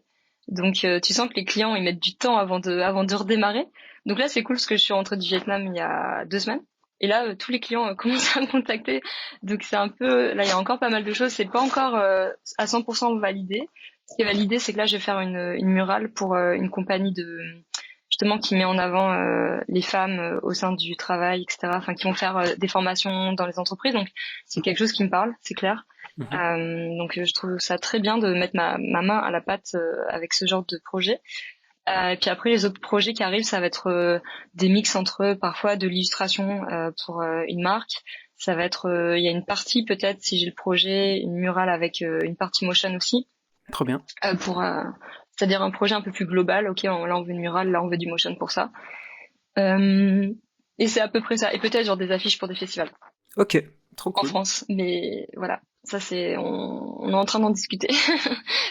Donc tu sens que les clients, ils mettent du temps avant de redémarrer. Donc là, c'est cool parce que je suis rentrée du Vietnam il y a 2 semaines. Et là, tous les clients commencent à me contacter. Donc c'est un peu, là, il y a encore pas mal de choses. C'est pas encore à 100% validé. Ce qui est validé, c'est que là, je vais faire une murale pour une compagnie de, justement qui met en avant les femmes au sein du travail, etc. Enfin, qui vont faire des formations dans les entreprises. Donc, c'est quelque chose qui me parle, c'est clair. Mhm. Donc, je trouve ça très bien de mettre ma main à la pâte avec ce genre de projet. Et puis après, les autres projets qui arrivent, ça va être des mix entre parfois de l'illustration pour une marque. Ça va être, il y a une partie peut-être, si j'ai le projet, une murale avec une partie motion aussi, Trop bien. pour, c'est-à-dire un projet un peu plus global. Ok, là on veut une murale, là on veut du motion pour ça. Et c'est à peu près ça. Et peut-être genre des affiches pour des festivals Ok, trop en cool. France. Mais voilà, ça c'est, on est en train d'en discuter.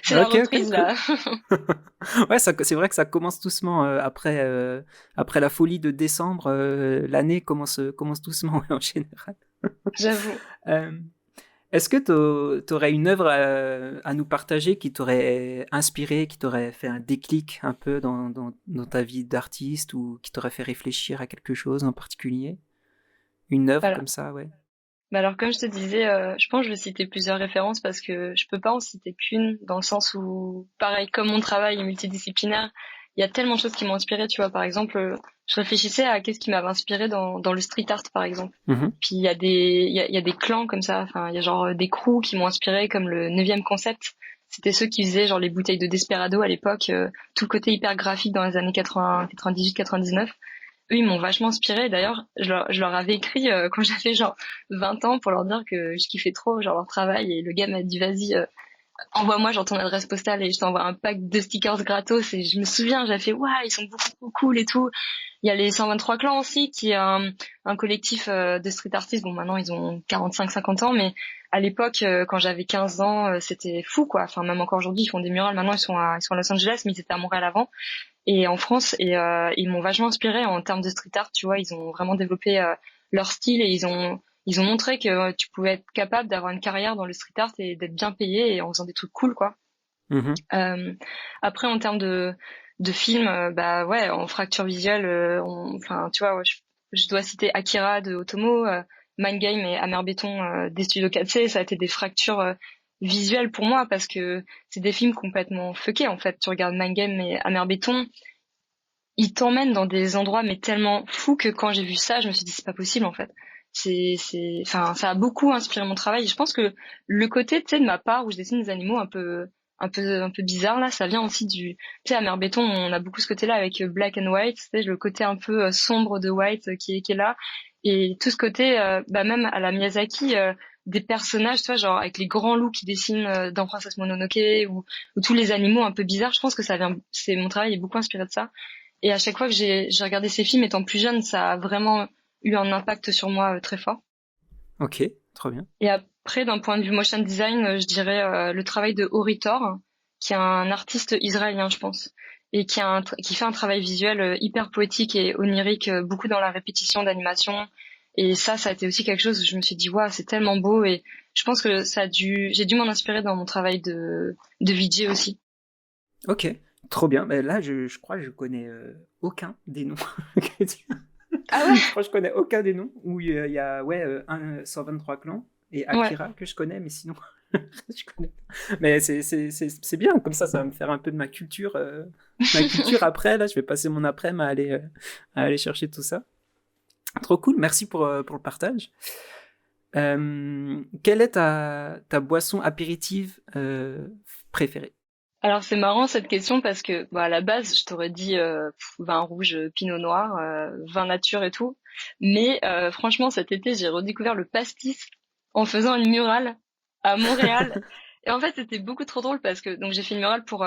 C'est la Ok, ok, reprise cool. là. Ouais, c'est vrai que ça commence doucement après la folie de décembre. L'année commence doucement en général. J'avoue. Euh, Est-ce que tu aurais une œuvre à nous partager qui t'aurait inspiré, qui t'aurait fait un déclic un peu dans ta vie d'artiste ou qui t'aurait fait réfléchir à quelque chose en particulier? Une œuvre Voilà. comme ça, ouais. Bah alors comme je te disais, je pense que je vais citer plusieurs références parce que je peux pas en citer qu'une dans le sens où, pareil, comme mon travail est multidisciplinaire, il y a tellement de choses qui m'ont inspiré, tu vois. Par exemple, je réfléchissais à qu'est-ce qui m'avait inspiré dans le street art, par exemple. Mhm. Puis il y a des clans comme ça, enfin, il y a genre des crews qui m'ont inspiré comme le Neuvième Concept. C'était ceux qui faisaient genre les bouteilles de Desperado à l'époque, tout le côté hyper graphique dans les années 80, 98, 99. Eux, ils m'ont vachement inspiré. D'ailleurs, je leur avais écrit quand j'avais genre 20 ans pour leur dire que je kiffais trop genre leur travail et le gars m'a dit vas-y envoie-moi genre ton adresse postale et je t'envoie un pack de stickers gratos et je me souviens j'avais fait waouh ils sont beaucoup trop cool et tout. Il y a les 123 clans aussi qui est un collectif de street artistes. Bon maintenant ils ont 45-50 ans mais à l'époque quand j'avais 15 ans c'était fou quoi. Enfin même encore aujourd'hui ils font des murales. Maintenant ils sont à Los Angeles mais ils étaient à Montréal avant et en France et ils m'ont vachement inspiré en termes de street art, tu vois, ils ont vraiment développé leur style et ils ont montré que tu pouvais être capable d'avoir une carrière dans le street art et d'être bien payé et en faisant des trucs cool quoi. Mhm. Euh, Après en termes de films, bah ouais, en fracture visuelle, enfin tu vois, ouais, je dois citer Akira de Otomo, Mind Game et Amer Béton des studios 4C, ça a été des fractures visuelles pour moi parce que c'est des films complètement fuckés en fait. Tu regardes Mind Game et Amer Béton, ils t'emmènent dans des endroits mais tellement fous que quand j'ai vu ça, je me suis dit c'est pas possible en fait. Enfin, ça a beaucoup inspiré mon travail. Et je pense que le côté, tu sais, de ma part où je dessine des animaux un peu bizarres là, ça vient aussi tu sais, à Mer Béton, on a beaucoup ce côté-là avec Black and White, tu sais, le côté un peu sombre de White qui est là, et tout ce côté, bah même à la Miyazaki. Des personnages, tu vois, genre avec les grands loups qui dessinent dans Princesse Mononoke ou tous les animaux un peu bizarres. Je pense que c'est mon travail est beaucoup inspiré de ça. Et à chaque fois que j'ai regardé ces films étant plus jeune, ça a vraiment eu un impact sur moi très fort. Ok, trop bien. Et après, d'un point de vue motion design, je dirais le travail de Ori Tor, qui est un artiste israélien, je pense, et qui fait un travail visuel hyper poétique et onirique, beaucoup dans la répétition d'animation. Et ça a été aussi quelque chose où je me suis dit, waouh, c'est tellement beau. Et je pense que j'ai dû m'en inspirer dans mon travail de VJ aussi. Ok, trop bien. Mais là, je crois que je connais aucun des noms. Ah ouais? Je crois que je connais aucun des noms. Où il y a ouais, 123 clans et Ouais. Akira que je connais, mais sinon, je connais pas. Mais c'est bien, comme ça va me faire un peu de ma culture. Ma culture après, là, je vais passer mon après-midi à aller chercher tout ça. Trop cool, merci pour le partage. Quelle est ta boisson apéritive préférée? Alors c'est marrant cette question parce que bah, à la base je t'aurais dit vin rouge, pinot noir, vin nature et tout. Mais franchement cet été j'ai redécouvert le pastis en faisant une murale à Montréal. Et en fait c'était beaucoup trop drôle parce que donc j'ai fait une murale pour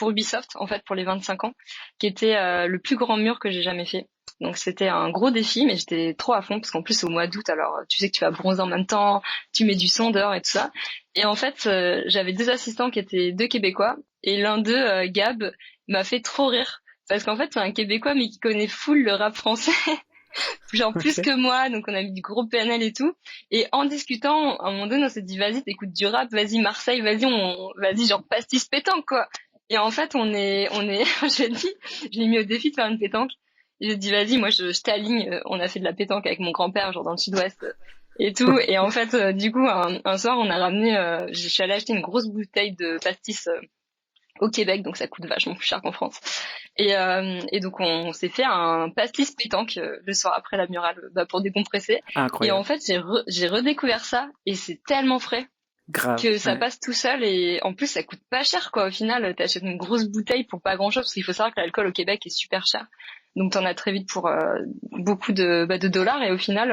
Ubisoft en fait pour les 25 ans, qui était le plus grand mur que j'ai jamais fait. Donc c'était un gros défi mais j'étais trop à fond parce qu'en plus c'est au mois d'août alors tu sais que tu vas bronzer en même temps, tu mets du son dehors et tout ça. Et en fait, j'avais deux assistants qui étaient deux Québécois et l'un d'eux, Gab, m'a fait trop rire parce qu'en fait, c'est un Québécois mais qui connaît full le rap français, genre plus Ok. que moi, donc on a mis du gros PNL et tout. Et en discutant, à un moment donné, on s'est dit vas-y, t'écoutes du rap, vas-y Marseille, vas-y genre pastis pétanque quoi. Et en fait, je lui ai dit, je l'ai mis au défi de faire une pétanque. J'ai dit vas-y, moi je t'aligne. On a fait de la pétanque avec mon grand-père, genre dans le sud-ouest et tout. Et en fait, du coup, un soir, on a ramené, je suis allée acheter une grosse bouteille de pastis au Québec, donc ça coûte vachement plus cher qu'en France. Et donc on s'est fait un pastis pétanque le soir après la murale pour décompresser. Et en Incroyable. fait, j'ai redécouvert ça et c'est tellement frais Grave, que ça ouais. passe tout seul et en plus ça coûte pas cher quoi. Au final, t'achètes une grosse bouteille pour pas grand chose parce qu'il faut savoir que l'alcool au Québec est super cher. Donc t'en as très vite pour beaucoup de dollars et au final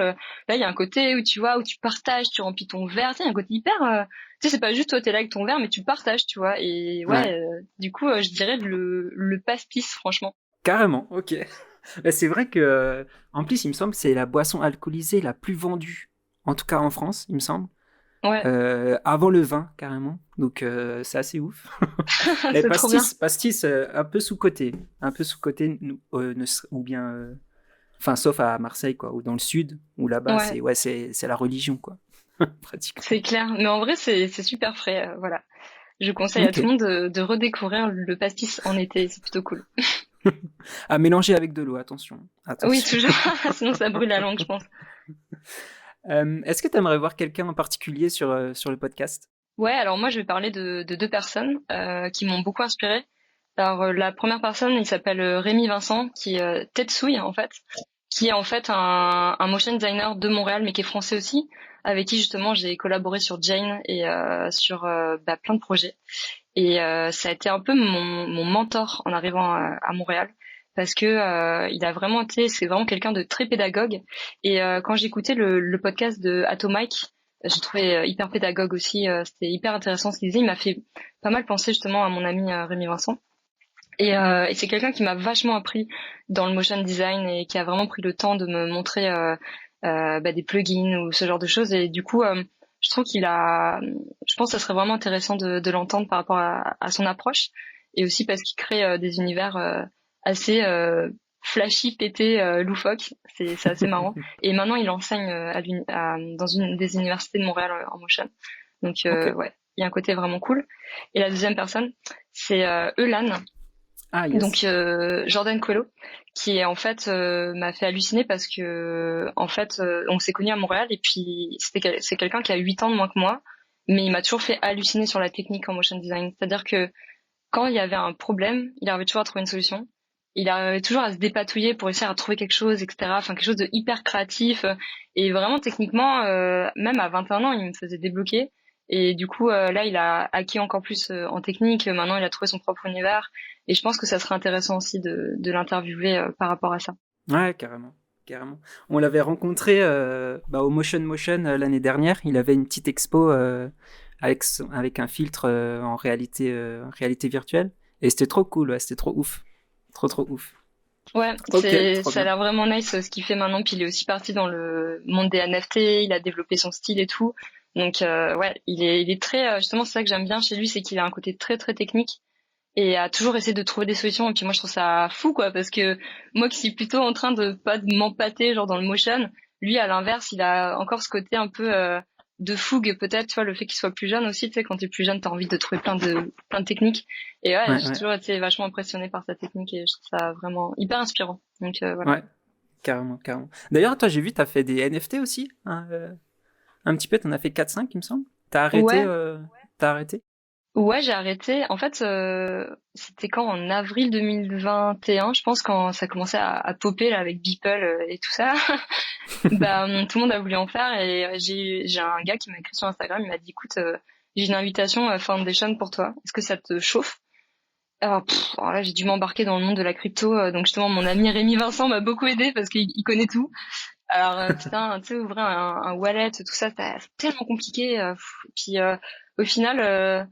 là il y a un côté où tu vois où tu partages, tu remplis ton verre, tu sais, il y a un côté hyper tu sais c'est pas juste toi t'es là avec ton verre mais tu partages, tu vois. Et Ouais, ouais du coup je dirais le pastis franchement. carrément, ok. Bah, c'est vrai que, en plus, il me semble que c'est la boisson alcoolisée la plus vendue, en tout cas en France, il me semble. Ouais, Avant le vin, carrément. Donc, c'est assez ouf. Et c'est trop bien. pastis, un peu sous-coté. Un peu sous-coté, ou bien. Enfin, sauf à Marseille, quoi, ou dans le sud, où là-bas, Ouais, c'est la religion, quoi. c'est Pratiquement. clair. Mais en vrai c'est super frais, voilà. Je conseille à Ok. tout le monde de redécouvrir le pastis en été, c'est plutôt cool. À mélanger avec de l'eau, attention. Oui, Attention. toujours, sinon ça brûle la langue, je pense. Est-ce que tu aimerais voir quelqu'un en particulier sur le podcast? Ouais, alors moi je vais parler de deux personnes qui m'ont beaucoup inspirée. Alors la première personne, il s'appelle Rémi Vincent, qui est Tetsuya en fait, qui est en fait un motion designer de Montréal, mais qui est français aussi, avec qui justement j'ai collaboré sur Jane et sur plein de projets. Et ça a été un peu mon mentor en arrivant à Montréal parce que il a vraiment été, c'est vraiment quelqu'un de très pédagogue. Et quand j'écoutais le podcast de Atomic, j'ai trouvé hyper pédagogue aussi. C'était hyper intéressant ce qu'il disait. Il m'a fait pas mal penser justement à mon ami Rémi Vincent. Et c'est quelqu'un qui m'a vachement appris dans le motion design et qui a vraiment pris le temps de me montrer des plugins ou ce genre de choses. Et du coup, je trouve je pense que ça serait vraiment intéressant de l'entendre par rapport à son approche et aussi parce qu'il crée des univers assez flashy, pétés, loufoques. C'est assez marrant. Et maintenant, il enseigne dans une des universités de Montréal en motion. Donc Ok. ouais, il y a un côté vraiment cool. Et la deuxième personne, c'est Eulan. Ah, Donc yes. Jordan Coelho, qui est en fait m'a fait halluciner parce que en fait on s'est connus à Montréal et puis c'est quelqu'un qui a 8 ans de moins que moi, mais il m'a toujours fait halluciner sur la technique en motion design. C'est-à-dire que quand il y avait un problème, il arrivait toujours à trouver une solution. Il arrivait toujours à se dépatouiller pour essayer à trouver quelque chose, etc. Enfin quelque chose de hyper créatif et vraiment techniquement, même à 21 ans, il me faisait débloquer. Et du coup, là, il a acquis encore plus en technique. Maintenant, il a trouvé son propre univers. Et je pense que ça serait intéressant aussi de l'interviewer par rapport à ça. Ouais, carrément. Carrément. On l'avait rencontré au Motion Motion l'année dernière. Il avait une petite expo avec un filtre en réalité virtuelle. Et c'était trop cool, ouais, c'était trop ouf. Trop, trop ouf. Ouais, Ok, trop ça a bien. l'air vraiment nice ce qu'il fait maintenant. Puis il est aussi parti dans le monde des NFT. Il a développé son style et tout. Donc ouais, il est très justement c'est ça que j'aime bien chez lui, c'est qu'il a un côté très très technique et a toujours essayé de trouver des solutions. Et puis moi je trouve ça fou quoi, parce que moi qui suis plutôt en train de pas de m'empâter genre dans le motion, lui à l'inverse il a encore ce côté un peu de fougue peut-être, tu vois, le fait qu'il soit plus jeune aussi, tu sais, quand t'es plus jeune t'as envie de trouver plein de techniques. Et ouais, Ouais, j'ai ouais, toujours été vachement impressionnée par sa technique et je trouve ça vraiment hyper inspirant. Donc voilà. ouais. Carrément, carrément. D'ailleurs, toi, j'ai vu, t'as fait des NFT aussi, hein, un petit peu, t'en as fait 4-5, il me semble. Ouais, T'as arrêté? ouais, j'ai arrêté. En fait, c'était quand en avril 2021, je pense, quand ça commençait à popper là avec Beeple et tout ça. Bah, tout le monde a voulu en faire et j'ai un gars qui m'a écrit sur Instagram, il m'a dit écoute, j'ai une invitation à Foundation pour toi. Est-ce que ça te chauffe? Alors là, j'ai dû m'embarquer dans le monde de la crypto. Donc justement, mon ami Rémi Vincent m'a beaucoup aidé parce qu'il connaît tout. Alors putain, tu sais, ouvrir un wallet, tout ça, c'est tellement compliqué. Puis au final,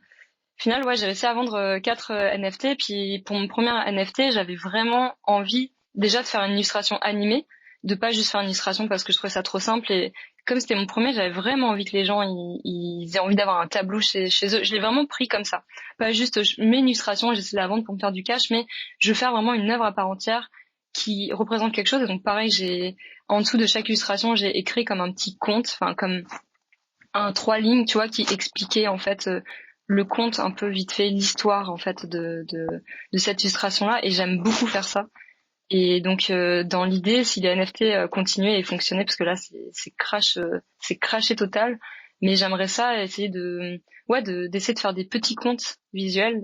ouais, j'ai réussi à vendre 4 NFT. Puis pour mon premier NFT, j'avais vraiment envie déjà de faire une illustration animée, de pas juste faire une illustration parce que je trouvais ça trop simple. Et comme c'était mon premier, j'avais vraiment envie que les gens ils aient envie d'avoir un tableau chez eux. Je l'ai vraiment pris comme ça. Pas juste je mets une illustration, j'essaie de la vendre pour me faire du cash, mais je veux faire vraiment une œuvre à part entière qui représente quelque chose. Et donc pareil, j'ai en dessous de chaque illustration, j'ai écrit comme un petit conte, enfin comme un 3 lignes, tu vois, qui expliquait en fait le conte un peu vite fait, l'histoire en fait de cette illustration-là. Et j'aime beaucoup faire ça. Et donc dans l'idée, si les NFT continuaient et fonctionnaient, parce que là c'est crashé total, mais j'aimerais ça essayer de d'essayer de faire des petits contes visuels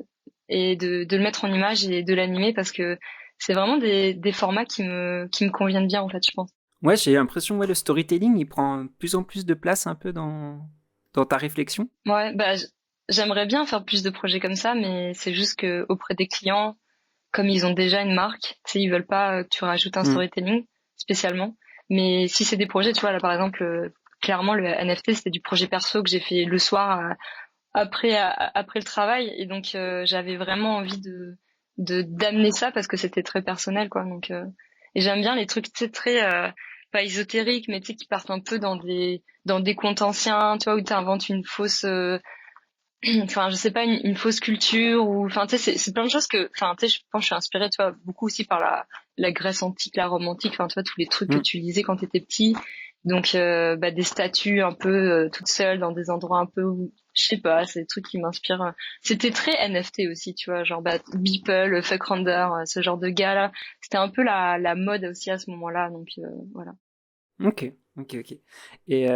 et de le mettre en image et de l'animer parce que c'est vraiment des formats qui me conviennent bien, en fait, je pense. Ouais, j'ai l'impression, le storytelling, il prend de plus en plus de place un peu dans ta réflexion. Ouais, j'aimerais bien faire plus de projets comme ça, mais c'est juste que auprès des clients, comme ils ont déjà une marque, tu sais, ils veulent pas que tu rajoutes un storytelling spécialement. Mais si c'est des projets, tu vois, là par exemple, clairement le NFT c'était du projet perso que j'ai fait le soir après le travail, et donc j'avais vraiment envie de d'amener ça parce que c'était très personnel, quoi. Donc et j'aime bien les trucs, tu sais, très pas ésotériques, mais tu sais qui partent un peu dans des contes anciens, tu vois, où tu inventes une fausse enfin je sais pas, une fausse culture, ou enfin tu sais c'est plein de choses que enfin tu sais, je pense que je suis inspirée, tu vois, beaucoup aussi par la Grèce antique, la Rome antique, enfin tu vois, tous les trucs que tu lisais quand t'étais petit. Donc des statues un peu toutes seules dans des endroits un peu où, je sais pas, c'est des trucs qui m'inspirent. C'était très NFT aussi, tu vois, genre Beeple, Fuck Render, ce genre de gars là, c'était un peu la mode aussi à ce moment-là, donc voilà. Ok. Et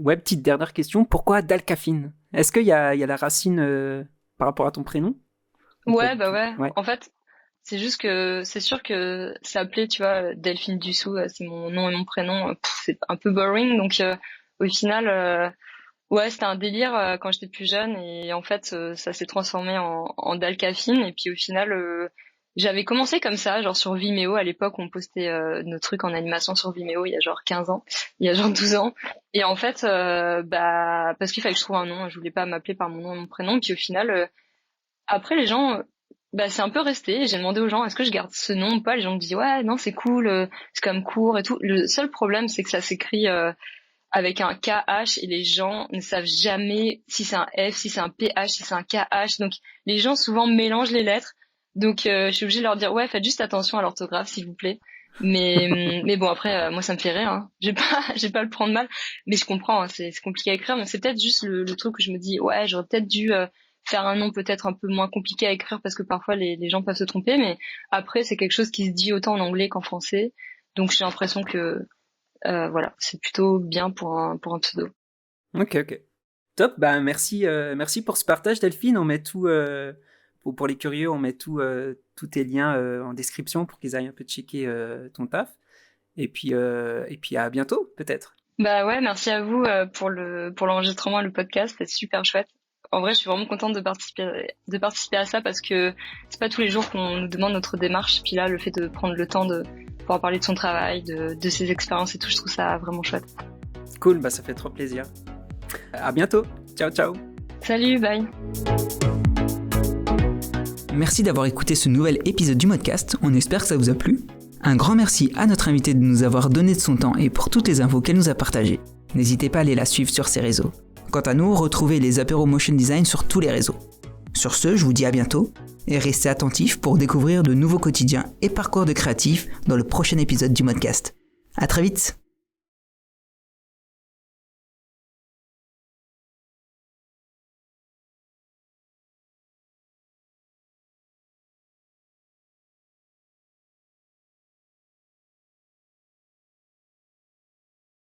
petite dernière question, pourquoi Dalcafine? Est-ce qu'il y a la racine par rapport à ton prénom? Ou pas Ouais, du tout? ouais. Ouais. En fait, c'est juste que c'est sûr que s'appeler, tu vois, Delphine Dussault, c'est mon nom et mon prénom, c'est un peu boring. Donc au final, ouais, c'était un délire quand j'étais plus jeune, et en fait, ça s'est transformé en Dalcafine. Et puis au final, j'avais commencé comme ça, genre sur Vimeo. À l'époque, on postait nos trucs en animation sur Vimeo il y a genre 15 ans, il y a genre 12 ans. Et en fait, parce qu'il fallait que je trouve un nom, je voulais pas m'appeler par mon nom et mon prénom. Puis au final, après, les gens, c'est un peu resté. J'ai demandé aux gens, est-ce que je garde ce nom ou pas? Les gens me disaient, ouais, non, c'est cool, c'est quand même court et tout. Le seul problème, c'est que ça s'écrit avec un KH, et les gens ne savent jamais si c'est un F, si c'est un PH, si c'est un KH. Donc, les gens souvent mélangent les lettres. Donc, je suis obligée de leur dire, ouais, faites juste attention à l'orthographe, s'il vous plaît. Mais bon, après, moi, ça me fait rire, hein. J'ai pas à le prendre mal. Mais je comprends, hein, c'est compliqué à écrire. Mais c'est peut-être juste le truc où je me dis, ouais, j'aurais peut-être dû faire un nom peut-être un peu moins compliqué à écrire, parce que parfois les gens peuvent se tromper. Mais après, c'est quelque chose qui se dit autant en anglais qu'en français. Donc, j'ai l'impression que voilà, c'est plutôt bien pour un pseudo. Ok. Top, merci pour ce partage, Delphine. On met tout, pour les curieux, on met tous tes liens en description pour qu'ils aillent un peu checker ton taf. Et puis à bientôt, peut-être. Bah ouais, merci à vous pour l'enregistrement et le podcast, c'est super chouette. En vrai, je suis vraiment contente de participer à ça, parce que c'est pas tous les jours qu'on nous demande notre démarche. Puis là, le fait de prendre le temps de pouvoir parler de son travail, de ses expériences et tout, je trouve ça vraiment chouette. Cool, ça fait trop plaisir. À bientôt. Ciao, ciao. Salut, bye. Merci d'avoir écouté ce nouvel épisode du Modcast. On espère que ça vous a plu. Un grand merci à notre invitée de nous avoir donné de son temps et pour toutes les infos qu'elle nous a partagées. N'hésitez pas à aller la suivre sur ses réseaux. Quant à nous, retrouvez les apéros Motion Design sur tous les réseaux. Sur ce, je vous dis à bientôt et restez attentifs pour découvrir de nouveaux quotidiens et parcours de créatifs dans le prochain épisode du Modcast. À très vite.